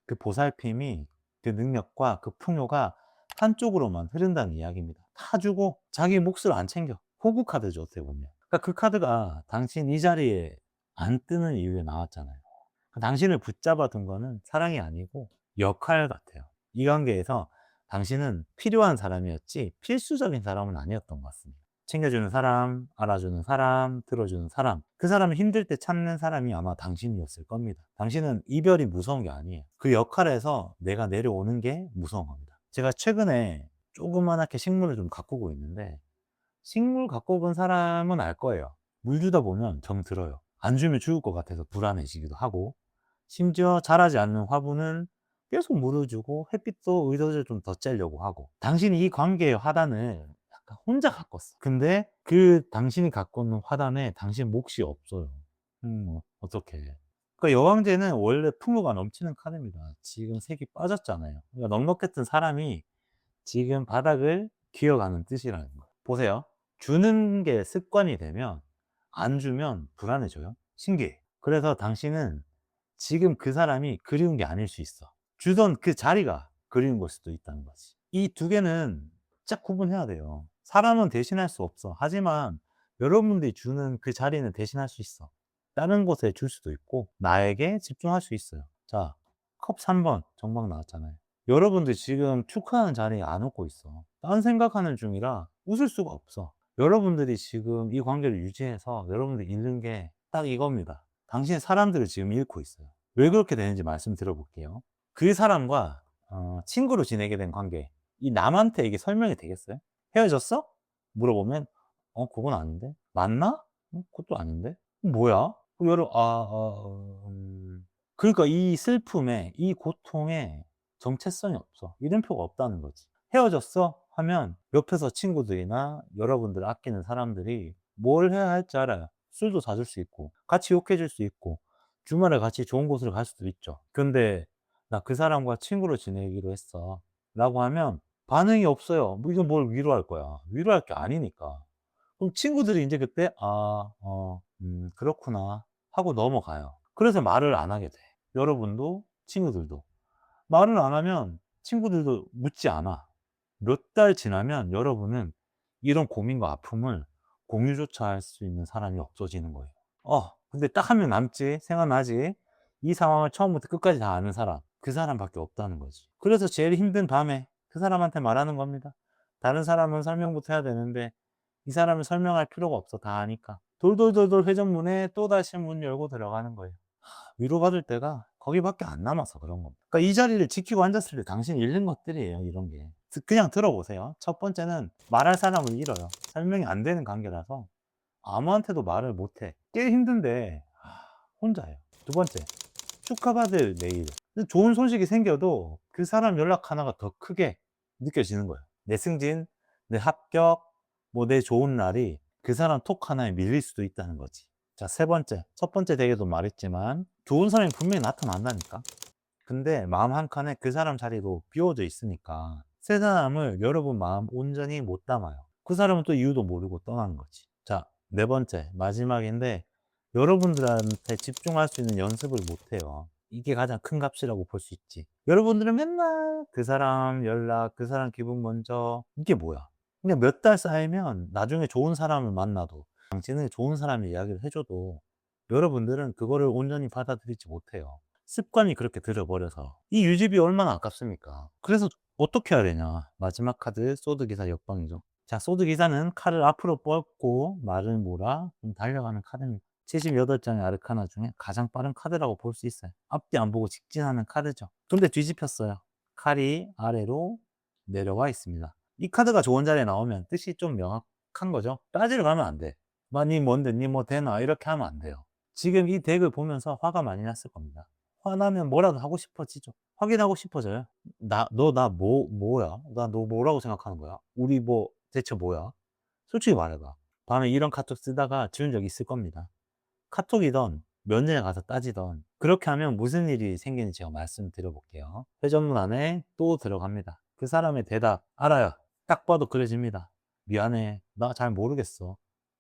그 보살핌이 그 능력과 그 풍요가 한쪽으로만 흐른다는 이야기입니다. 다 주고 자기 몫을 안 챙겨. 호구 카드죠, 어떻게 보면. 그러니까 그 카드가 당신 이 자리에 안 뜨는 이유에 나왔잖아요. 당신을 붙잡아 둔 거는 사랑이 아니고 역할 같아요. 이 관계에서 당신은 필요한 사람이었지 필수적인 사람은 아니었던 것 같습니다. 챙겨주는 사람, 알아주는 사람, 들어주는 사람. 그 사람을 힘들 때 찾는 사람이 아마 당신이었을 겁니다. 당신은 이별이 무서운 게 아니에요. 그 역할에서 내가 내려오는 게 무서운 겁니다. 제가 최근에 조그만하게 식물을 좀 가꾸고 있는데 식물 갖고 본 사람은 알 거예요. 물 주다 보면 정 들어요. 안 주면 죽을 것 같아서 불안해지기도 하고 심지어 자라지 않는 화분은 계속 물을 주고 햇빛도 의도적으로 좀 더 쬐려고 하고 당신이 이 관계의 화단을 약간 혼자 가꿨어. 근데 그 당신이 갖고 있는 화단에 당신 몫이 없어요. 어떡해. 그러니까 여왕제는 원래 풍요가 넘치는 카드입니다. 지금 색이 빠졌잖아요. 그러니까 넉넉했던 사람이 지금 바닥을 기어가는 뜻이라는 거예요. 보세요. 주는 게 습관이 되면 안 주면 불안해져요. 신기해. 그래서 당신은 지금 그 사람이 그리운 게 아닐 수 있어. 주던 그 자리가 그리운 걸 수도 있다는 거지. 이 두 개는 짝 구분해야 돼요. 사람은 대신할 수 없어. 하지만 여러분들이 주는 그 자리는 대신할 수 있어. 다른 곳에 줄 수도 있고 나에게 집중할 수 있어요. 자, 컵 3번 정방 나왔잖아요. 여러분들 지금 축하하는 자리에 안 웃고 있어. 딴 생각하는 중이라 웃을 수가 없어. 여러분들이 지금 이 관계를 유지해서 여러분들이 잃는 게 딱 이겁니다. 당신 사람들을 지금 잃고 있어요. 왜 그렇게 되는지 말씀드려 볼게요. 그 사람과 친구로 지내게 된 관계, 이 남한테 이게 설명이 되겠어요? 헤어졌어? 물어보면 그건 아닌데. 맞나? 그것도 아닌데. 뭐야? 여러 그러니까 이 슬픔에 이 고통에 정체성이 없어. 이름표가 없다는 거지. "헤어졌어?" 하면 옆에서 친구들이나 여러분들 아끼는 사람들이 뭘 해야 할지 알아요. 술도 사줄 수 있고 같이 욕해 줄 수 있고 주말에 같이 좋은 곳을 갈 수도 있죠. 근데 "나 그 사람과 친구로 지내기로 했어." 라고 하면 반응이 없어요. 뭐 이건 뭘 위로할 거야. 위로할 게 아니니까. 그럼 친구들이 인제 그때 '아 그렇구나.' 하고 넘어가요. 그래서 말을 안 하게 돼. 여러분도 친구들도. 말을 안 하면 친구들도 묻지 않아. 몇 달 지나면 여러분은 이런 고민과 아픔을 공유조차 할 수 있는 사람이 없어지는 거예요. 근데 딱 한 명 남지. 생각나지? 이 상황을 처음부터 끝까지 다 아는 사람. 그 사람밖에 없다는 거지. 그래서 제일 힘든 밤에 그 사람한테 말하는 겁니다. 다른 사람은 설명부터 해야 되는데 이 사람은 설명할 필요가 없어. 다 아니까. 돌돌돌돌 회전문에 또다시 문 열고 들어가는 거예요. 위로받을 때가 거기밖에 안 남아서 그런 겁니다. 그러니까 이 자리를 지키고 앉았을 때 당신이 잃는 것들이에요, 이런 게. 그냥 들어보세요. 첫 번째는 말할 사람을 잃어요. 설명이 안 되는 관계라서 아무한테도 말을 못 해. 꽤 힘든데 혼자 해요. 두 번째, 축하받을 메일. 좋은 소식이 생겨도 그 사람 연락 하나가 더 크게 느껴지는 거예요. 내 승진, 내 합격, 뭐 내 좋은 날이 그 사람 톡 하나에 밀릴 수도 있다는 거지. 자, 세 번째. 첫 번째 대회도 말했지만 좋은 사람이 분명히 나타난다니까. 근데 마음 한 칸에 그 사람 자리로 비워져 있으니까 새 사람을 여러분 마음 온전히 못 담아요. 그 사람은 또 이유도 모르고 떠나는 거지. 자, 네 번째, 마지막인데 여러분들한테 집중할 수 있는 연습을 못 해요. 이게 가장 큰 값이라고 볼 수 있지. 여러분들은 맨날 그 사람 연락, 그 사람 기분 먼저, 이게 뭐야? 그냥 몇 달 쌓이면 나중에 좋은 사람을 만나도 당신은 좋은 사람의 이야기를 해줘도 여러분들은 그거를 온전히 받아들이지 못해요. 습관이 그렇게 들어버려서. 이 유지비 얼마나 아깝습니까? 그래서 어떻게 해야 되냐. 마지막 카드 소드 기사 역방이죠. 자, 소드 기사는 칼을 앞으로 뻗고 말을 몰아 좀 달려가는 카드입니다. 78장의 아르카나 중에 가장 빠른 카드라고 볼 수 있어요. 앞뒤 안 보고 직진하는 카드죠. 근데 뒤집혔어요. 칼이 아래로 내려와 있습니다. 이 카드가 좋은 자리에 나오면 뜻이 좀 명확한 거죠. 따지러 가면 안 돼. 니 뭔데, 니 뭐 되나? 이렇게 하면 안 돼요. 지금 이 덱을 보면서 화가 많이 났을 겁니다. 화나면 뭐라도 하고 싶어지죠. 확인하고 싶어져요. 뭐야? 나 너 뭐라고 생각하는 거야? 우리 뭐, 대체 뭐야? 솔직히 말해봐. 밤에 이런 카톡 쓰다가 지운 적 있을 겁니다. 카톡이든 면전에 가서 따지든 그렇게 하면 무슨 일이 생기는지 제가 말씀드려 볼게요. 회전문 안에 또 들어갑니다. 그 사람의 대답 알아요. 딱 봐도 그려집니다. 미안해. 나 잘 모르겠어.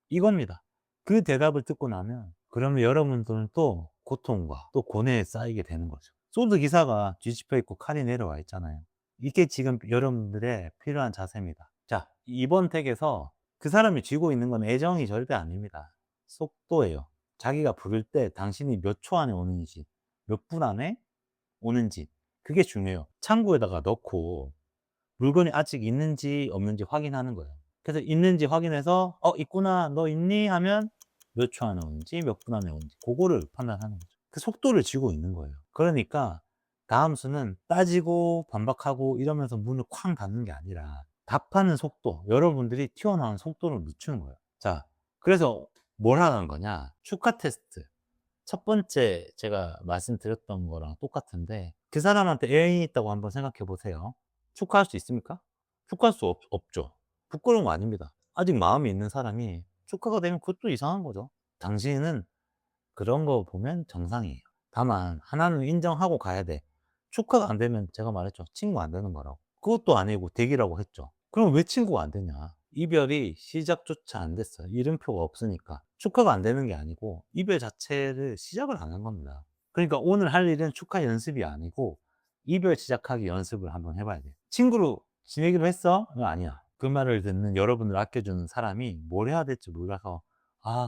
이겁니다. 그 대답을 듣고 나면 그러면 여러분들은 또 고통과 또 고뇌에 쌓이게 되는 거죠. 소드 기사가 뒤집혀 있고 칼이 내려와 있잖아요. 이게 지금 여러분들의 필요한 자세입니다. 자, 이번 덱에서 그 사람이 쥐고 있는 건 애정이 절대 아닙니다. 속도예요. 자기가 부를 때 당신이 몇 초 안에 오는지, 몇 분 안에 오는지, 그게 중요해요. 창고에다가 넣고 물건이 아직 있는지 없는지 확인하는 거예요. 그래서 있는지 확인해서 있구나. 너 있니? 하면 몇 초 안에 오는지 몇 분 안에 오는지 그거를 판단하는 거죠. 그 속도를 쥐고 있는 거예요. 그러니까 다음 수는 따지고 반박하고 이러면서 문을 쾅 닫는 게 아니라 답하는 속도, 여러분들이 튀어나오는 속도를 늦추는 거예요. 자, 그래서 뭘 하는 거냐? 축하 테스트. 첫 번째 제가 말씀드렸던 거랑 똑같은데 그 사람한테 애인이 있다고 한번 생각해 보세요. 축하할 수 있습니까? 축하할 수 없죠. 부끄러운 거 아닙니다. 아직 마음이 있는 사람이 축하가 되면 그것도 이상한 거죠. 당신은 그런 거 보면 정상이에요. 다만 하나는 인정하고 가야 돼. 축하가 안 되면 제가 말했죠. 친구 안 되는 거라고. 그것도 아니고 대기라고 했죠. 그럼 왜 친구가 안 되냐? 이별이 시작조차 안 됐어요. 이름표가 없으니까. 축하가 안 되는 게 아니고 이별 자체를 시작을 안 한 겁니다. 그러니까 오늘 할 일은 축하 연습이 아니고 이별 시작하기 연습을 한번 해봐야 돼요. 친구로 지내기로 했어? 아니야. 그 말을 듣는 여러분을 아껴주는 사람이 뭘 해야 될지 몰라서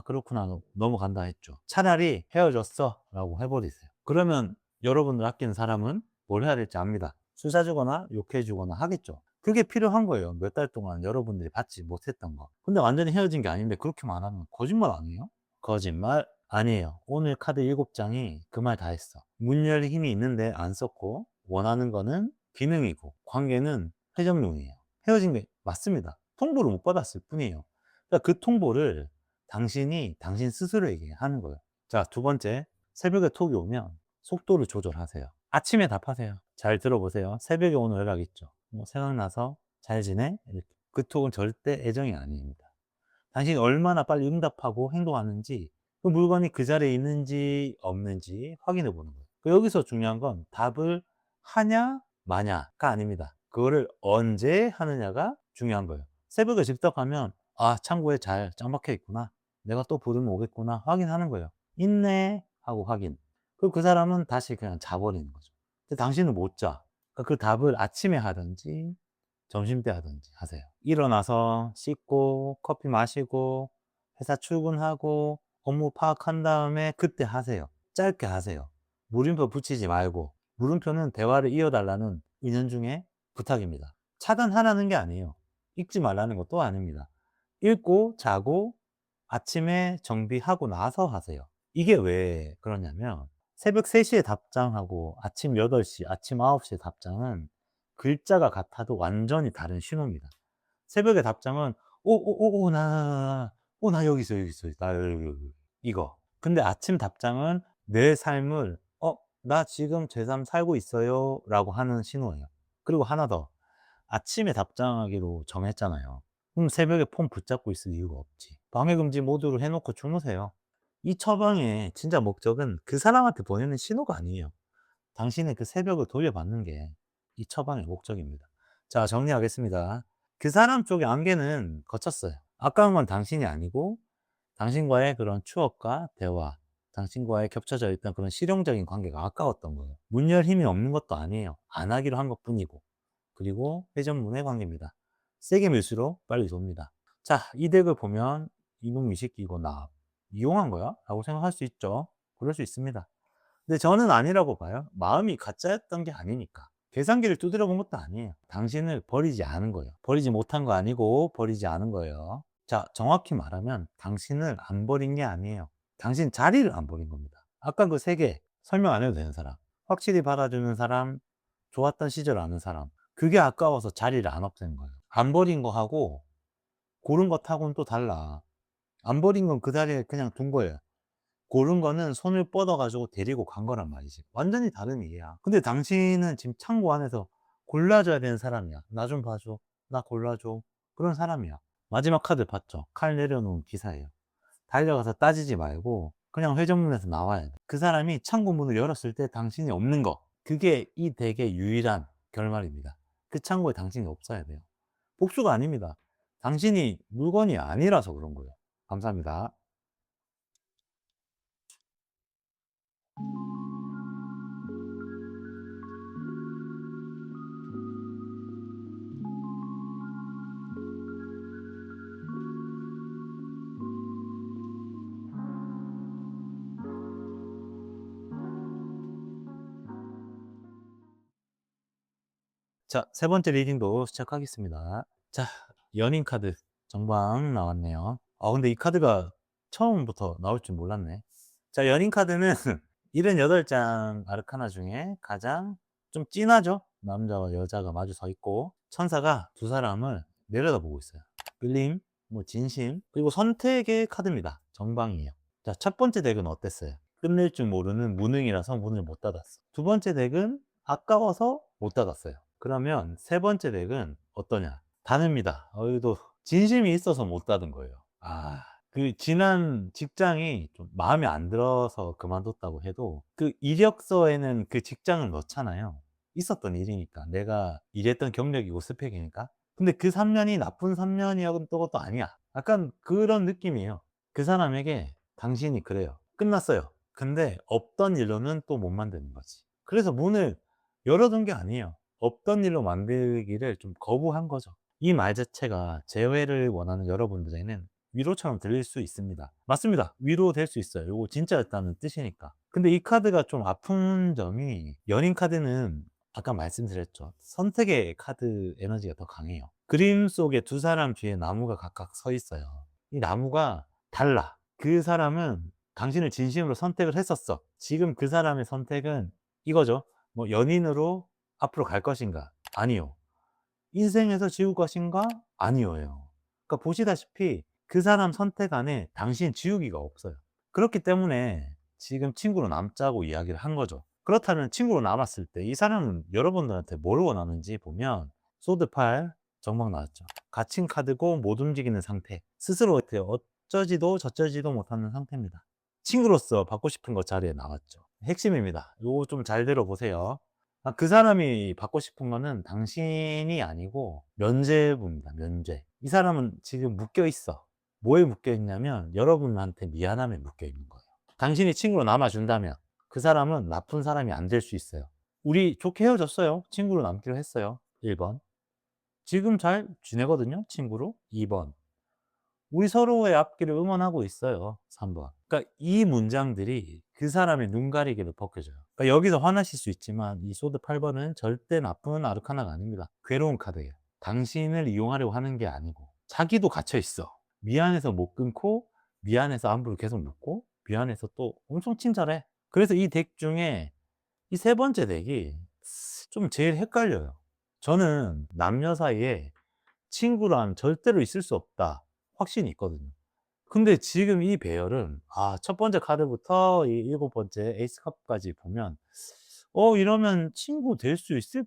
그렇구나. 넘어간다 했죠. 차라리 헤어졌어 라고 해버리세요. 그러면 여러분을 아끼는 사람은 뭘 해야 될지 압니다. 술 사주거나 욕해주거나 하겠죠. 그게 필요한 거예요. 몇 달 동안 여러분들이 받지 못했던 거. 근데 완전히 헤어진 게 아닌데 그렇게 말하면 거짓말 아니에요? 거짓말 아니에요. 오늘 카드 7장이 그 말 다 했어. 문 열 힘이 있는데 안 썼고 원하는 거는 기능이고 관계는 회전용이에요. 헤어진 게 맞습니다. 통보를 못 받았을 뿐이에요. 그러니까 그 통보를 당신이 당신 스스로에게 하는 거예요. 자, 두 번째, 새벽에 톡이 오면 속도를 조절하세요. 아침에 답하세요. 잘 들어보세요. 새벽에 오는 연락 있죠. 뭐 생각나서 잘 지내? 이렇게. 그쪽은 절대 애정이 아닙니다. 당신이 얼마나 빨리 응답하고 행동하는지, 그 물건이 그 자리에 있는지 없는지 확인해 보는 거예요. 여기서 중요한 건 답을 하냐 마냐가 아닙니다. 그거를 언제 하느냐가 중요한 거예요. 새벽에 즉답하면 아, 창고에 잘 짱 박혀 있구나, 내가 또 부르면 오겠구나 확인하는 거예요. 있네 하고 확인. 그리고 그 사람은 다시 그냥 자버리는 거죠. 근데 당신은 못 자. 그러니까 그 답을 아침에 하든지 점심때 하든지 하세요. 일어나서 씻고 커피 마시고 회사 출근하고 업무 파악한 다음에 그때 하세요. 짧게 하세요. 물음표 붙이지 말고. 물음표는 대화를 이어달라는 은연중에 부탁입니다. 차단하라는 게 아니에요. 읽지 말라는 것도 아닙니다. 읽고 자고 아침에 정비하고 나서 하세요. 이게 왜 그러냐면 새벽 3시에 답장하고 아침 8시, 아침 9시에 답장은 글자가 같아도 완전히 다른 신호입니다. 새벽에 답장은 오오오오 나 여기 있어 여기 있어 나 여기 이거. 근데 아침 답장은 내 삶을 나 지금 제 삶 살고 있어요 라고 하는 신호예요. 그리고 하나 더, 아침에 답장하기로 정했잖아요. 그럼 새벽에 폰 붙잡고 있을 이유가 없지. 방해금지 모드로 해놓고 주무세요. 이 처방의 진짜 목적은 그 사람한테 보내는 신호가 아니에요. 당신의 그 새벽을 돌려받는 게 이 처방의 목적입니다. 자, 정리하겠습니다. 그 사람 쪽의 안개는 거쳤어요. 아까운 건 당신이 아니고 당신과의 그런 추억과 대화, 당신과의 겹쳐져 있던 그런 실용적인 관계가 아까웠던 거예요. 문 열 힘이 없는 것도 아니에요. 안 하기로 한 것뿐이고. 그리고 회전문의 관계입니다. 세게 밀수록 빨리 돕니다. 자, 이 덱을 보면 이놈 이 새끼 이거 나 이용한 거야? 라고 생각할 수 있죠. 그럴 수 있습니다. 근데 저는 아니라고 봐요. 마음이 가짜였던 게 아니니까. 계산기를 두드려 본 것도 아니에요. 당신을 버리지 않은 거예요. 버리지 못한 거 아니고 버리지 않은 거예요. 자, 정확히 말하면 당신을 안 버린 게 아니에요. 당신 자리를 안 버린 겁니다. 아까 그 세 개 설명 안 해도 되는 사람, 확실히 받아주는 사람, 좋았던 시절 아는 사람, 그게 아까워서 자리를 안 없앤 거예요. 안 버린 거하고 고른 것하고는 또 달라. 안 버린 건 그 자리에 그냥 둔 거예요. 고른 거는 손을 뻗어가지고 데리고 간 거란 말이지. 완전히 다른 얘기야. 근데 당신은 지금 창고 안에서 골라줘야 되는 사람이야. 나 좀 봐줘. 나 골라줘. 그런 사람이야. 마지막 카드 봤죠? 칼 내려놓은 기사예요. 달려가서 따지지 말고 그냥 회전문에서 나와야 돼. 그 사람이 창고 문을 열었을 때 당신이 없는 거. 그게 이 덱의 유일한 결말입니다. 그 창고에 당신이 없어야 돼요. 복수가 아닙니다. 당신이 물건이 아니라서 그런 거예요. 감사합니다. 자, 세 번째 리딩도 시작하겠습니다. 자, 연인 카드 정방 나왔네요. 근데 이 카드가 처음부터 나올 줄 몰랐네. 자, 연인 카드는 78장 아르카나 중에 가장 좀 진하죠? 남자와 여자가 마주 서 있고 천사가 두 사람을 내려다보고 있어요. 끌림, 뭐 진심, 그리고 선택의 카드입니다. 정방이에요. 자, 첫 번째 덱은 어땠어요? 끝낼 줄 모르는 무능이라서 문을 못 닫았어. 두 번째 덱은 아까워서 못 닫았어요. 그러면 세 번째 덱은 어떠냐? 다릅니다. 여기도 진심이 있어서 못 닫은 거예요. 그 지난 직장이 좀 마음에 안 들어서 그만뒀다고 해도 그 이력서에는 그 직장을 넣잖아요. 있었던 일이니까. 내가 일했던 경력이고 스펙이니까. 근데 그 3년이 나쁜 3년이었던 것도 아니야. 약간 그런 느낌이에요. 그 사람에게 당신이 그래요. 끝났어요. 근데 없던 일로는 또 못 만드는 거지. 그래서 문을 열어둔 게 아니에요. 없던 일로 만들기를 좀 거부한 거죠. 이 말 자체가 재회를 원하는 여러분들에게는 위로처럼 들릴 수 있습니다. 맞습니다. 위로될 수 있어요. 이거 진짜였다는 뜻이니까. 근데 이 카드가 좀 아픈 점이, 연인 카드는 아까 말씀드렸죠. 선택의 카드 에너지가 더 강해요. 그림 속에 두 사람 뒤에 나무가 각각 서 있어요. 이 나무가 달라. 그 사람은 당신을 진심으로 선택을 했었어. 지금 그 사람의 선택은 이거죠. 뭐 연인으로 앞으로 갈 것인가? 아니요. 인생에서 지울 것인가? 아니요예요. 그러니까 보시다시피 그 사람 선택 안에 당신 지우기가 없어요. 그렇기 때문에 지금 친구로 남자고 이야기를 한 거죠. 그렇다면 친구로 남았을 때 이 사람은 여러분들한테 뭘 원하는지 보면 소드 8 정막 나왔죠. 갇힌 카드고 못 움직이는 상태. 스스로 어쩌지도 저쩌지도 못하는 상태입니다. 친구로서 받고 싶은 것 자리에 나왔죠. 핵심입니다. 요거 좀 잘 들어보세요. 그 사람이 받고 싶은 거는 당신이 아니고 면죄부입니다. 면죄. 이 사람은 지금 묶여 있어. 뭐에 묶여 있냐면 여러분한테 미안함에 묶여 있는 거예요. 당신이 친구로 남아준다면 그 사람은 나쁜 사람이 안 될 수 있어요. 우리 좋게 헤어졌어요. 친구로 남기로 했어요. 1번. 지금 잘 지내거든요. 친구로. 2번. 우리 서로의 앞길을 응원하고 있어요. 3번. 그러니까 이 문장들이 그 사람의 눈 가리개를 벗겨줘요. 그러니까 여기서 화나실 수 있지만 이 소드 8번은 절대 나쁜 아르카나가 아닙니다. 괴로운 카드예요. 당신을 이용하려고 하는 게 아니고 자기도 갇혀 있어. 미안해서 못 끊고 미안해서 안부를 계속 묻고 미안해서 또 엄청 친절해. 그래서 이 덱 중에 이 세 번째 덱이 좀 제일 헷갈려요. 저는 남녀 사이에 친구란 절대로 있을 수 없다. 확신이 있거든요. 근데 지금 이 배열은 첫 번째 카드부터 이 일곱 번째 에이스컵까지 보면 이러면 친구 될 수 있을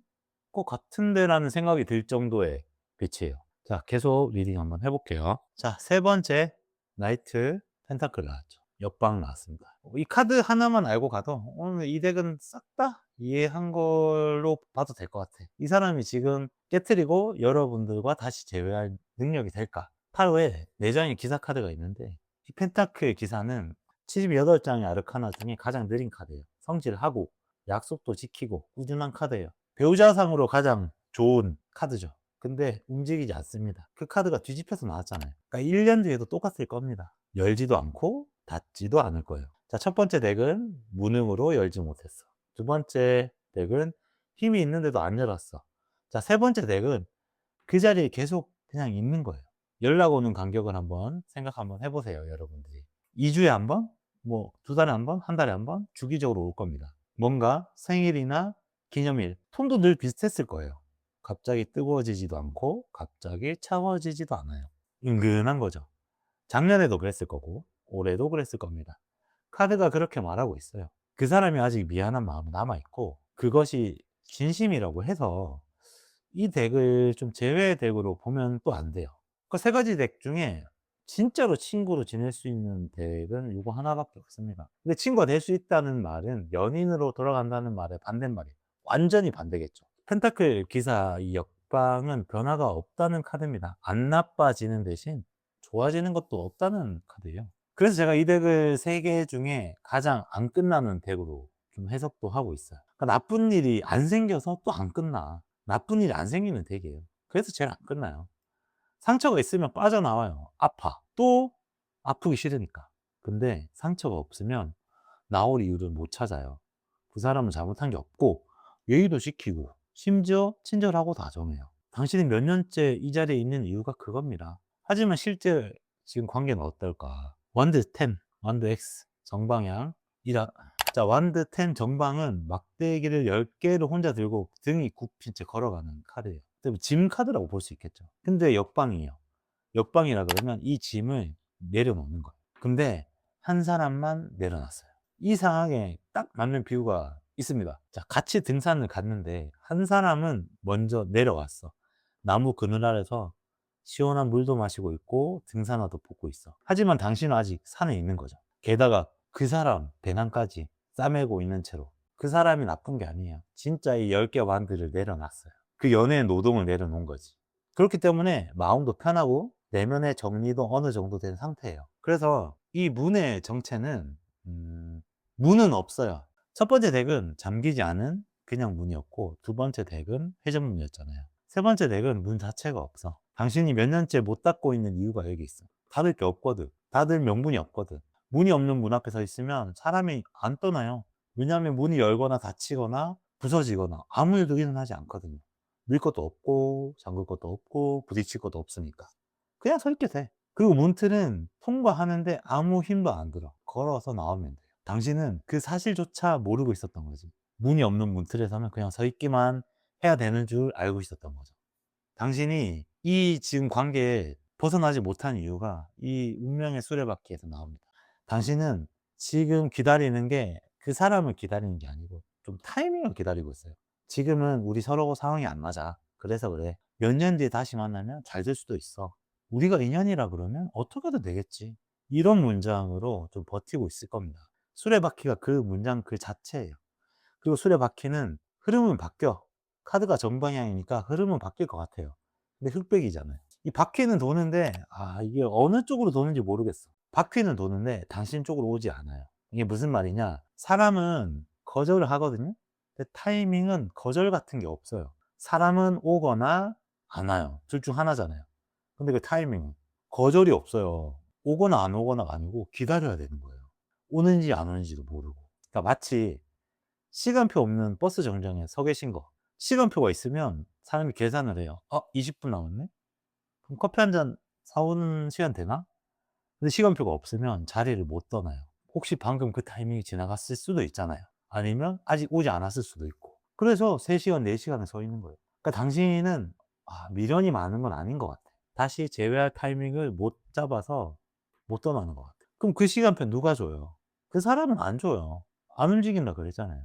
것 같은데라는 생각이 들 정도의 배치예요. 자, 계속 리딩 한번 해볼게요. 자, 세 번째 나이트 펜타클 나왔죠. 옆방 나왔습니다. 이 카드 하나만 알고 가도 오늘 이 덱은 싹 다 이해한 걸로 봐도 될 것 같아. 이 사람이 지금 깨트리고 여러분들과 다시 재회할 능력이 될까? 타로에 4장의 기사 카드가 있는데 이 펜타클 기사는 78장의 아르카나 중에 가장 느린 카드예요. 성질하고 약속도 지키고 꾸준한 카드예요. 배우자상으로 가장 좋은 카드죠. 근데 움직이지 않습니다. 그 카드가 뒤집혀서 나왔잖아요. 그러니까 1년 뒤에도 똑같을 겁니다. 열지도 않고 닫지도 않을 거예요. 자, 첫 번째 덱은 무능으로 열지 못했어. 두 번째 덱은 힘이 있는데도 안 열었어. 자, 세 번째 덱은 그 자리에 계속 그냥 있는 거예요. 연락 오는 간격을 한번 생각 한번 해보세요, 여러분들이. 2주에 한 번? 뭐, 2달에 한 번? 한 달에 한 번? 주기적으로 올 겁니다. 뭔가 생일이나 기념일, 톤도 늘 비슷했을 거예요. 갑자기 뜨거워지지도 않고, 갑자기 차워지지도 않아요. 은근한 거죠. 작년에도 그랬을 거고, 올해도 그랬을 겁니다. 카드가 그렇게 말하고 있어요. 그 사람이 아직 미안한 마음이 남아있고, 그것이 진심이라고 해서 이 덱을 좀 제외 덱으로 보면 또 안 돼요. 그 세 가지 덱 중에 진짜로 친구로 지낼 수 있는 덱은 이거 하나밖에 없습니다. 근데 친구가 될 수 있다는 말은 연인으로 돌아간다는 말의 반대말이에요. 완전히 반대겠죠. 펜타클 기사 이 역방은 변화가 없다는 카드입니다. 안 나빠지는 대신 좋아지는 것도 없다는 카드예요. 그래서 제가 이 덱을 3개 중에 가장 안 끝나는 덱으로 좀 해석도 하고 있어요. 그러니까 나쁜 일이 안 생겨서 또 안 끝나. 나쁜 일이 안 생기는 덱이에요. 그래서 제일 안 끝나요. 상처가 있으면 빠져나와요. 아파. 또 아프기 싫으니까. 근데 상처가 없으면 나올 이유를 못 찾아요. 그 사람은 잘못한 게 없고 예의도 지키고 심지어 친절하고 다정해요. 당신이 몇 년째 이 자리에 있는 이유가 그겁니다. 하지만 실제 지금 관계는 어떨까? 완드 10, 완드 X 정방향 자, 완드 10 정방은 막대기를 10개를 혼자 들고 등이 굽힌 채 걸어가는 카드예요. 짐 카드라고 볼 수 있겠죠. 근데 역방이에요. 역방이라 그러면 이 짐을 내려놓는 거예요. 근데 한 사람만 내려놨어요. 이 상황에 딱 맞는 비유가 있습니다. 자, 같이 등산을 갔는데 한 사람은 먼저 내려왔어. 나무 그늘 아래서 시원한 물도 마시고 있고 등산화도 벗고 있어. 하지만 당신은 아직 산에 있는 거죠. 게다가 그 사람 배낭까지 싸매고 있는 채로 그 사람이 나쁜 게 아니에요. 진짜 이 10개 완드를 내려놨어요. 그 연애의 노동을 내려놓은 거지. 그렇기 때문에 마음도 편하고 내면의 정리도 어느 정도 된 상태예요. 그래서 이 문의 정체는 문은 없어요. 첫 번째 덱은 잠기지 않은 그냥 문이었고 두 번째 덱은 회전문이었잖아요. 세 번째 덱은 문 자체가 없어. 당신이 몇 년째 못 닫고 있는 이유가 여기 있어. 닫을 게 없거든. 닫을 명분이 없거든. 문이 없는 문 앞에 서 있으면 사람이 안 떠나요. 왜냐하면 문이 열거나 닫히거나 부서지거나 아무 일도 일어나지 않거든요. 밀 것도 없고 잠글 것도 없고 부딪힐 것도 없으니까 그냥 서 있게 돼. 그리고 문틀은 통과하는데 아무 힘도 안 들어. 걸어서 나오면 돼요. 당신은 그 사실조차 모르고 있었던 거지. 문이 없는 문틀에서는 그냥 서 있기만 해야 되는 줄 알고 있었던 거죠. 당신이 이 지금 관계에 벗어나지 못한 이유가 이 운명의 수레바퀴에서 나옵니다. 당신은 지금 기다리는 게 그 사람을 기다리는 게 아니고 좀 타이밍을 기다리고 있어요. 지금은 우리 서로 상황이 안 맞아. 그래서 그래. 몇 년 뒤에 다시 만나면 잘 될 수도 있어. 우리가 인연이라 그러면 어떻게든 되겠지. 이런 문장으로 좀 버티고 있을 겁니다. 수레바퀴가 그 문장 그 자체예요. 그리고 수레바퀴는 흐름은 바뀌어. 카드가 정방향이니까 흐름은 바뀔 것 같아요. 근데 흑백이잖아요. 이 바퀴는 도는데, 이게 어느 쪽으로 도는지 모르겠어. 바퀴는 도는데 당신 쪽으로 오지 않아요. 이게 무슨 말이냐? 사람은 거절을 하거든요. 근데 타이밍은 거절 같은 게 없어요. 사람은 오거나 안 와요. 둘 중 하나잖아요. 근데 그 타이밍은 거절이 없어요. 오거나 안 오거나가 아니고 기다려야 되는 거예요. 오는지 안 오는지도 모르고. 그러니까 마치 시간표 없는 버스 정류장에 서 계신 거. 시간표가 있으면 사람이 계산을 해요. 20분 남았네? 그럼 커피 한 잔 사오는 시간 되나? 근데 시간표가 없으면 자리를 못 떠나요. 혹시 방금 그 타이밍이 지나갔을 수도 있잖아요. 아니면 아직 오지 않았을 수도 있고. 그래서 3시간, 4시간을 서 있는 거예요. 그러니까 당신은 미련이 많은 건 아닌 것 같아. 다시 재회할 타이밍을 못 잡아서 못 떠나는 것 같아. 그럼 그 시간표 누가 줘요? 그 사람은 안 줘요. 안 움직인다 그랬잖아요.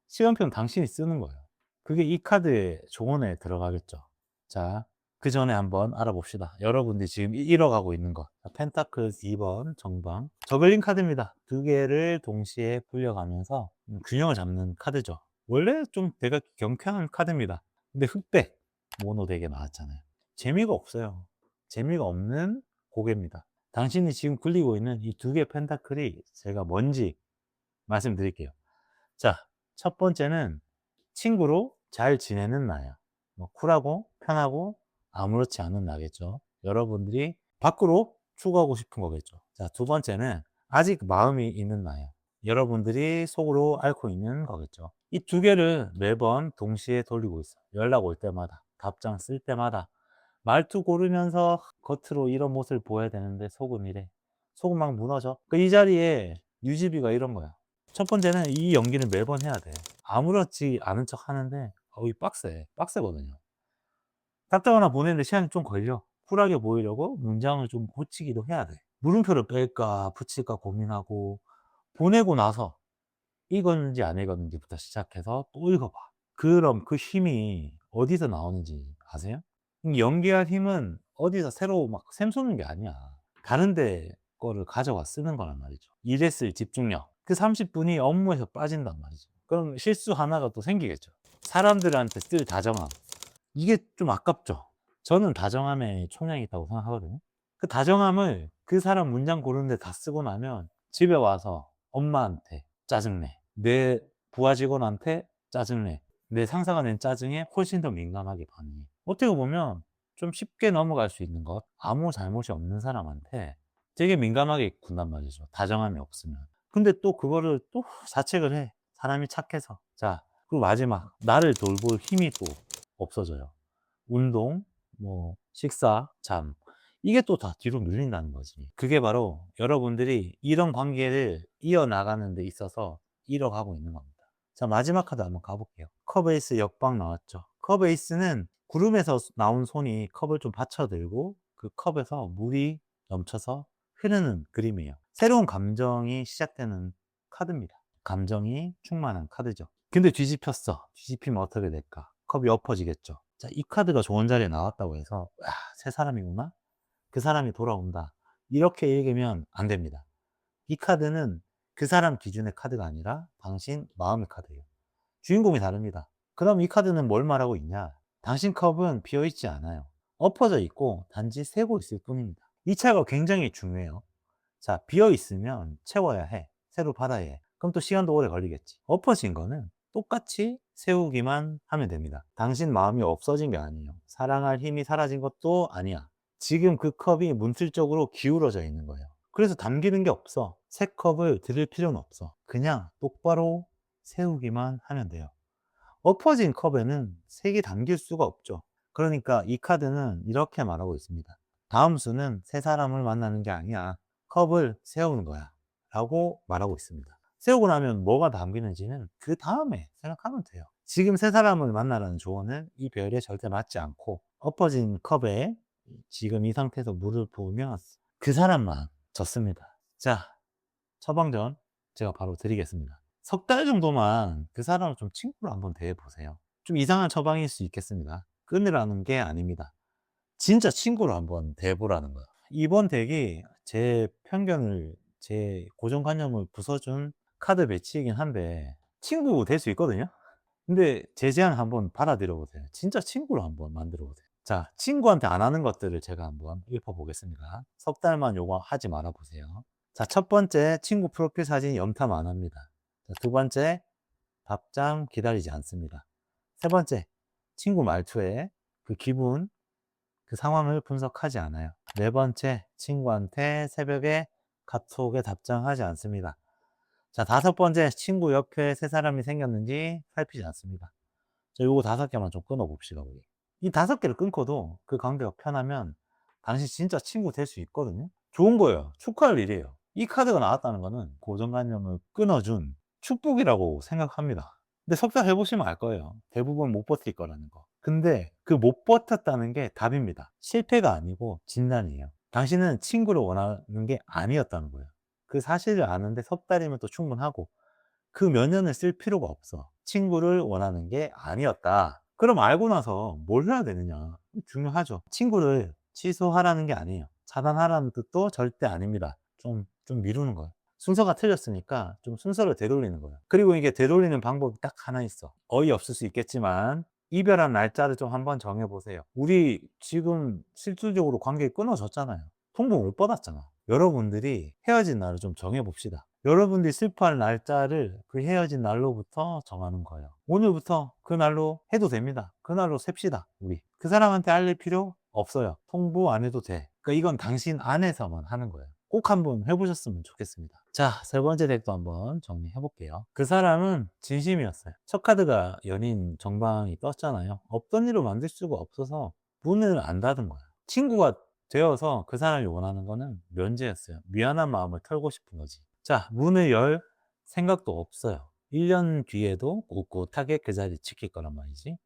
시간표는 당신이 쓰는 거예요. 그게 이 카드의 조언에 들어가겠죠. 자, 그 전에 한번 알아봅시다. 여러분들이 지금 잃어가고 있는 것. 펜타클 2번 정방. 저글링 카드입니다. 두 개를 동시에 불려가면서 균형을 잡는 카드죠. 원래 좀 되게 경쾌한 카드입니다. 근데 흑백, 모노 되게 나왔잖아요. 재미가 없어요. 재미가 없는 고개입니다. 당신이 지금 굴리고 있는 이 두 개의 펜타클이 제가 뭔지 말씀드릴게요. 자, 첫 번째는 친구로 잘 지내는 나야. 뭐 쿨하고 편하고 아무렇지 않은 나겠죠. 여러분들이 밖으로 추구하고 싶은 거겠죠. 자, 두 번째는 아직 마음이 있는 나야. 여러분들이 속으로 앓고 있는 거겠죠. 이 두 개를 매번 동시에 돌리고 있어. 연락 올 때마다, 답장 쓸 때마다 말투 고르면서 겉으로 이런 모습을 보여야 되는데 속은 이래. 속은 막 무너져. 이 자리에 유지비가 이런 거야. 첫 번째는 이 연기를 매번 해야 돼. 아무렇지 않은 척 하는데, 이 빡세거든요. 답장 하나 보내는데 시간이 좀 걸려. 쿨하게 보이려고 문장을 좀 고치기도 해야 돼. 물음표를 뺄까, 붙일까 고민하고, 보내고 나서 읽었는지 안 읽었는지부터 시작해서 또 읽어봐. 그럼 그 힘이 어디서 나오는지 아세요? 연기할 힘은 어디서 새로 막 샘솟는 게 아니야. 다른 데 거를 가져와 쓰는 거란 말이죠. 일에 쓸 집중력. 그 30분이 업무에서 빠진단 말이죠. 그럼 실수 하나가 또 생기겠죠. 사람들한테 쓸 다정함. 이게 좀 아깝죠. 저는 다정함에 총량이 있다고 생각하거든요. 그 다정함을 그 사람 문장 고르는데 다 쓰고 나면 집에 와서 엄마한테 짜증내. 내 부하 직원한테 짜증내. 내 상사가 낸 짜증에 훨씬 더 민감하게 반응해. 어떻게 보면 좀 쉽게 넘어갈 수 있는 것, 아무 잘못이 없는 사람한테 되게 민감하게 군단 말이죠. 다정함이 없으면. 근데 또 그거를 또 자책을 해. 사람이 착해서. 자, 그리고 마지막, 나를 돌볼 힘이 또 없어져요. 운동, 뭐, 식사, 잠. 이게 또 다 뒤로 밀린다는 거지. 그게 바로 여러분들이 이런 관계를 이어나가는 데 있어서 잃어가고 있는 겁니다. 자, 마지막 카드 한번 가볼게요. 컵 에이스 역방 나왔죠. 컵 에이스는 구름에서 나온 손이 컵을 좀 받쳐들고 그 컵에서 물이 넘쳐서 흐르는 그림이에요. 새로운 감정이 시작되는 카드입니다. 감정이 충만한 카드죠. 근데 뒤집혔어. 뒤집히면 어떻게 될까? 컵이 엎어지겠죠. 자, 이 카드가 좋은 자리에 나왔다고 해서 새 사람이구나? 그 사람이 돌아온다. 이렇게 읽으면 안 됩니다. 이 카드는 그 사람 기준의 카드가 아니라 당신 마음의 카드예요. 주인공이 다릅니다. 그럼 이 카드는 뭘 말하고 있냐? 당신 컵은 비어있지 않아요. 엎어져 있고 단지 새고 있을 뿐입니다. 이 차이가 굉장히 중요해요. 자, 비어있으면 채워야 해. 새로 받아야 해. 그럼 또 시간도 오래 걸리겠지. 엎어진 거는 똑같이 세우기만 하면 됩니다. 당신 마음이 없어진 게 아니에요. 사랑할 힘이 사라진 것도 아니야. 지금 그 컵이 문틀적으로 기울어져 있는 거예요. 그래서 담기는 게 없어. 새 컵을 들을 필요는 없어. 그냥 똑바로 세우기만 하면 돼요. 엎어진 컵에는 색이 담길 수가 없죠. 그러니까 이 카드는 이렇게 말하고 있습니다. 다음 수는 새 사람을 만나는 게 아니야. 컵을 세우는 거야. 라고 말하고 있습니다. 세우고 나면 뭐가 담기는지는 그 다음에 생각하면 돼요. 지금 새 사람을 만나라는 조언은 이 별에 절대 맞지 않고 엎어진 컵에 지금 이 상태에서 물을 부으면 그 사람만 졌습니다. 자, 처방전 제가 바로 드리겠습니다. 석 달 정도만 그 사람을 좀 친구로 한번 대해보세요. 좀 이상한 처방일 수 있겠습니다. 끊으라는 게 아닙니다. 진짜 친구로 한번 대보라는 거예요. 이번 덱이 제 편견을, 제 고정관념을 부숴준 카드 배치이긴 한데 친구 될 수 있거든요. 근데 제 제안 한번 받아들여 보세요. 진짜 친구로 한번 만들어 보세요. 자, 친구한테 안 하는 것들을 제가 한번 읊어보겠습니다. 석 달만 요거 하지 말아 보세요. 자, 첫 번째, 친구 프로필 사진 염탐 안 합니다. 자, 두 번째, 답장 기다리지 않습니다. 세 번째, 친구 말투에 그 기분, 그 상황을 분석하지 않아요. 네 번째, 친구한테 새벽에 카톡에 답장하지 않습니다. 자, 다섯 번째, 친구 옆에 새 사람이 생겼는지 살피지 않습니다. 자, 요거 다섯 개만 좀 끊어봅시다, 우리. 이 다섯 개를 끊고도 그 관계가 편하면 당신 진짜 친구 될 수 있거든요. 좋은 거예요. 축하할 일이에요. 이 카드가 나왔다는 거는 고정관념을 끊어준 축복이라고 생각합니다. 근데 석 달 해보시면 알 거예요. 대부분 못 버틸 거라는 거. 근데 그 못 버텼다는 게 답입니다. 실패가 아니고 진단이에요. 당신은 친구를 원하는 게 아니었다는 거예요. 그 사실을 아는데 석 달이면 또 충분하고 그 몇 년을 쓸 필요가 없어. 친구를 원하는 게 아니었다. 그럼 알고 나서 뭘 해야 되느냐? 중요하죠. 친구를 취소하라는 게 아니에요. 차단하라는 뜻도 절대 아닙니다. 좀 미루는 거예요. 순서가 틀렸으니까 좀 순서를 되돌리는 거예요. 그리고 이게 되돌리는 방법이 딱 하나 있어. 어이없을 수 있겠지만 이별한 날짜를 좀 한번 정해보세요. 우리 지금 실질적으로 관계 끊어졌잖아요. 통보 못 받았잖아. 여러분들이 헤어진 날을 좀 정해봅시다. 여러분들이 슬퍼할 날짜를 그 헤어진 날로부터 정하는 거예요. 오늘부터 그 날로 해도 됩니다. 그 날로 셉시다, 우리. 그 사람한테 알릴 필요 없어요. 통보 안 해도 돼. 그러니까 이건 당신 안에서만 하는 거예요. 꼭 한번 해보셨으면 좋겠습니다. 자, 세 번째 덱도 한번 정리해 볼게요. 그 사람은 진심이었어요. 첫 카드가 연인 정방이 떴잖아요. 없던 일로 만들 수가 없어서 문을 안 닫은 거예요. 친구가 되어서 그 사람이 원하는 거는 면제였어요. 미안한 마음을 털고 싶은 거지. 자, 문을 열 생각도 없어요. 1년 뒤에도 꿋꿋하게 그 자리 지킬 거란 말이지.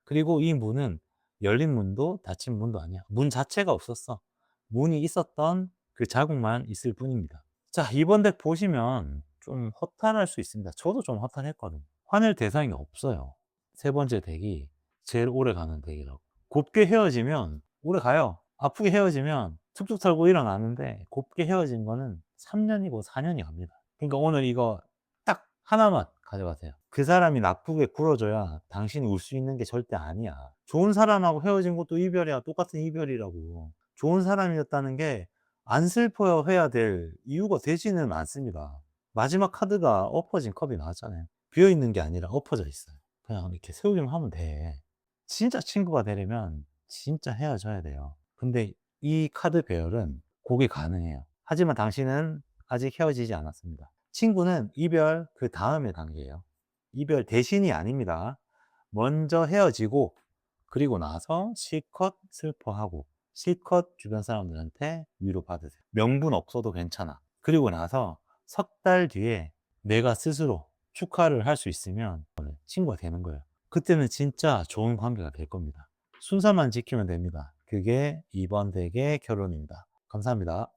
그리고 이 문은 열린 문도 닫힌 문도 아니야. 문 자체가 없었어. 문이 있었던 그 자국만 있을 뿐입니다. 자, 이번 덱 보시면 좀 허탈할 수 있습니다. 저도 좀 허탈했거든요. 화낼 대상이 없어요. 세 번째 덱이 제일 오래 가는 덱이라고. 곱게 헤어지면 오래 가요. 아프게 헤어지면 툭툭 털고 일어나는데 곱게 헤어진 거는 3년이고 4년이 갑니다. 그러니까 오늘 이거 딱 하나만 가져가세요. 그 사람이 나쁘게 굴어줘야 당신이 울 수 있는 게 절대 아니야. 좋은 사람하고 헤어진 것도 이별이야. 똑같은 이별이라고. 좋은 사람이었다는 게 안 슬퍼 해야 될 이유가 되지는 않습니다. 마지막 카드가 엎어진 컵이 나왔잖아요. 비어있는 게 아니라 엎어져 있어요. 그냥 이렇게 세우기만 하면 돼. 진짜 친구가 되려면 진짜 헤어져야 돼요. 근데 이 카드 배열은 그게 가능해요. 하지만 당신은 아직 헤어지지 않았습니다. 친구는 이별 그 다음의 단계예요. 이별 대신이 아닙니다. 먼저 헤어지고 그리고 나서 실컷 슬퍼하고 실컷 주변 사람들한테 위로받으세요. 명분 없어도 괜찮아. 그리고 나서 석 달 뒤에 내가 스스로 축하를 할 수 있으면 친구가 되는 거예요. 그때는 진짜 좋은 관계가 될 겁니다. 순서만 지키면 됩니다. 그게 이번 덱의 결론입니다. 감사합니다.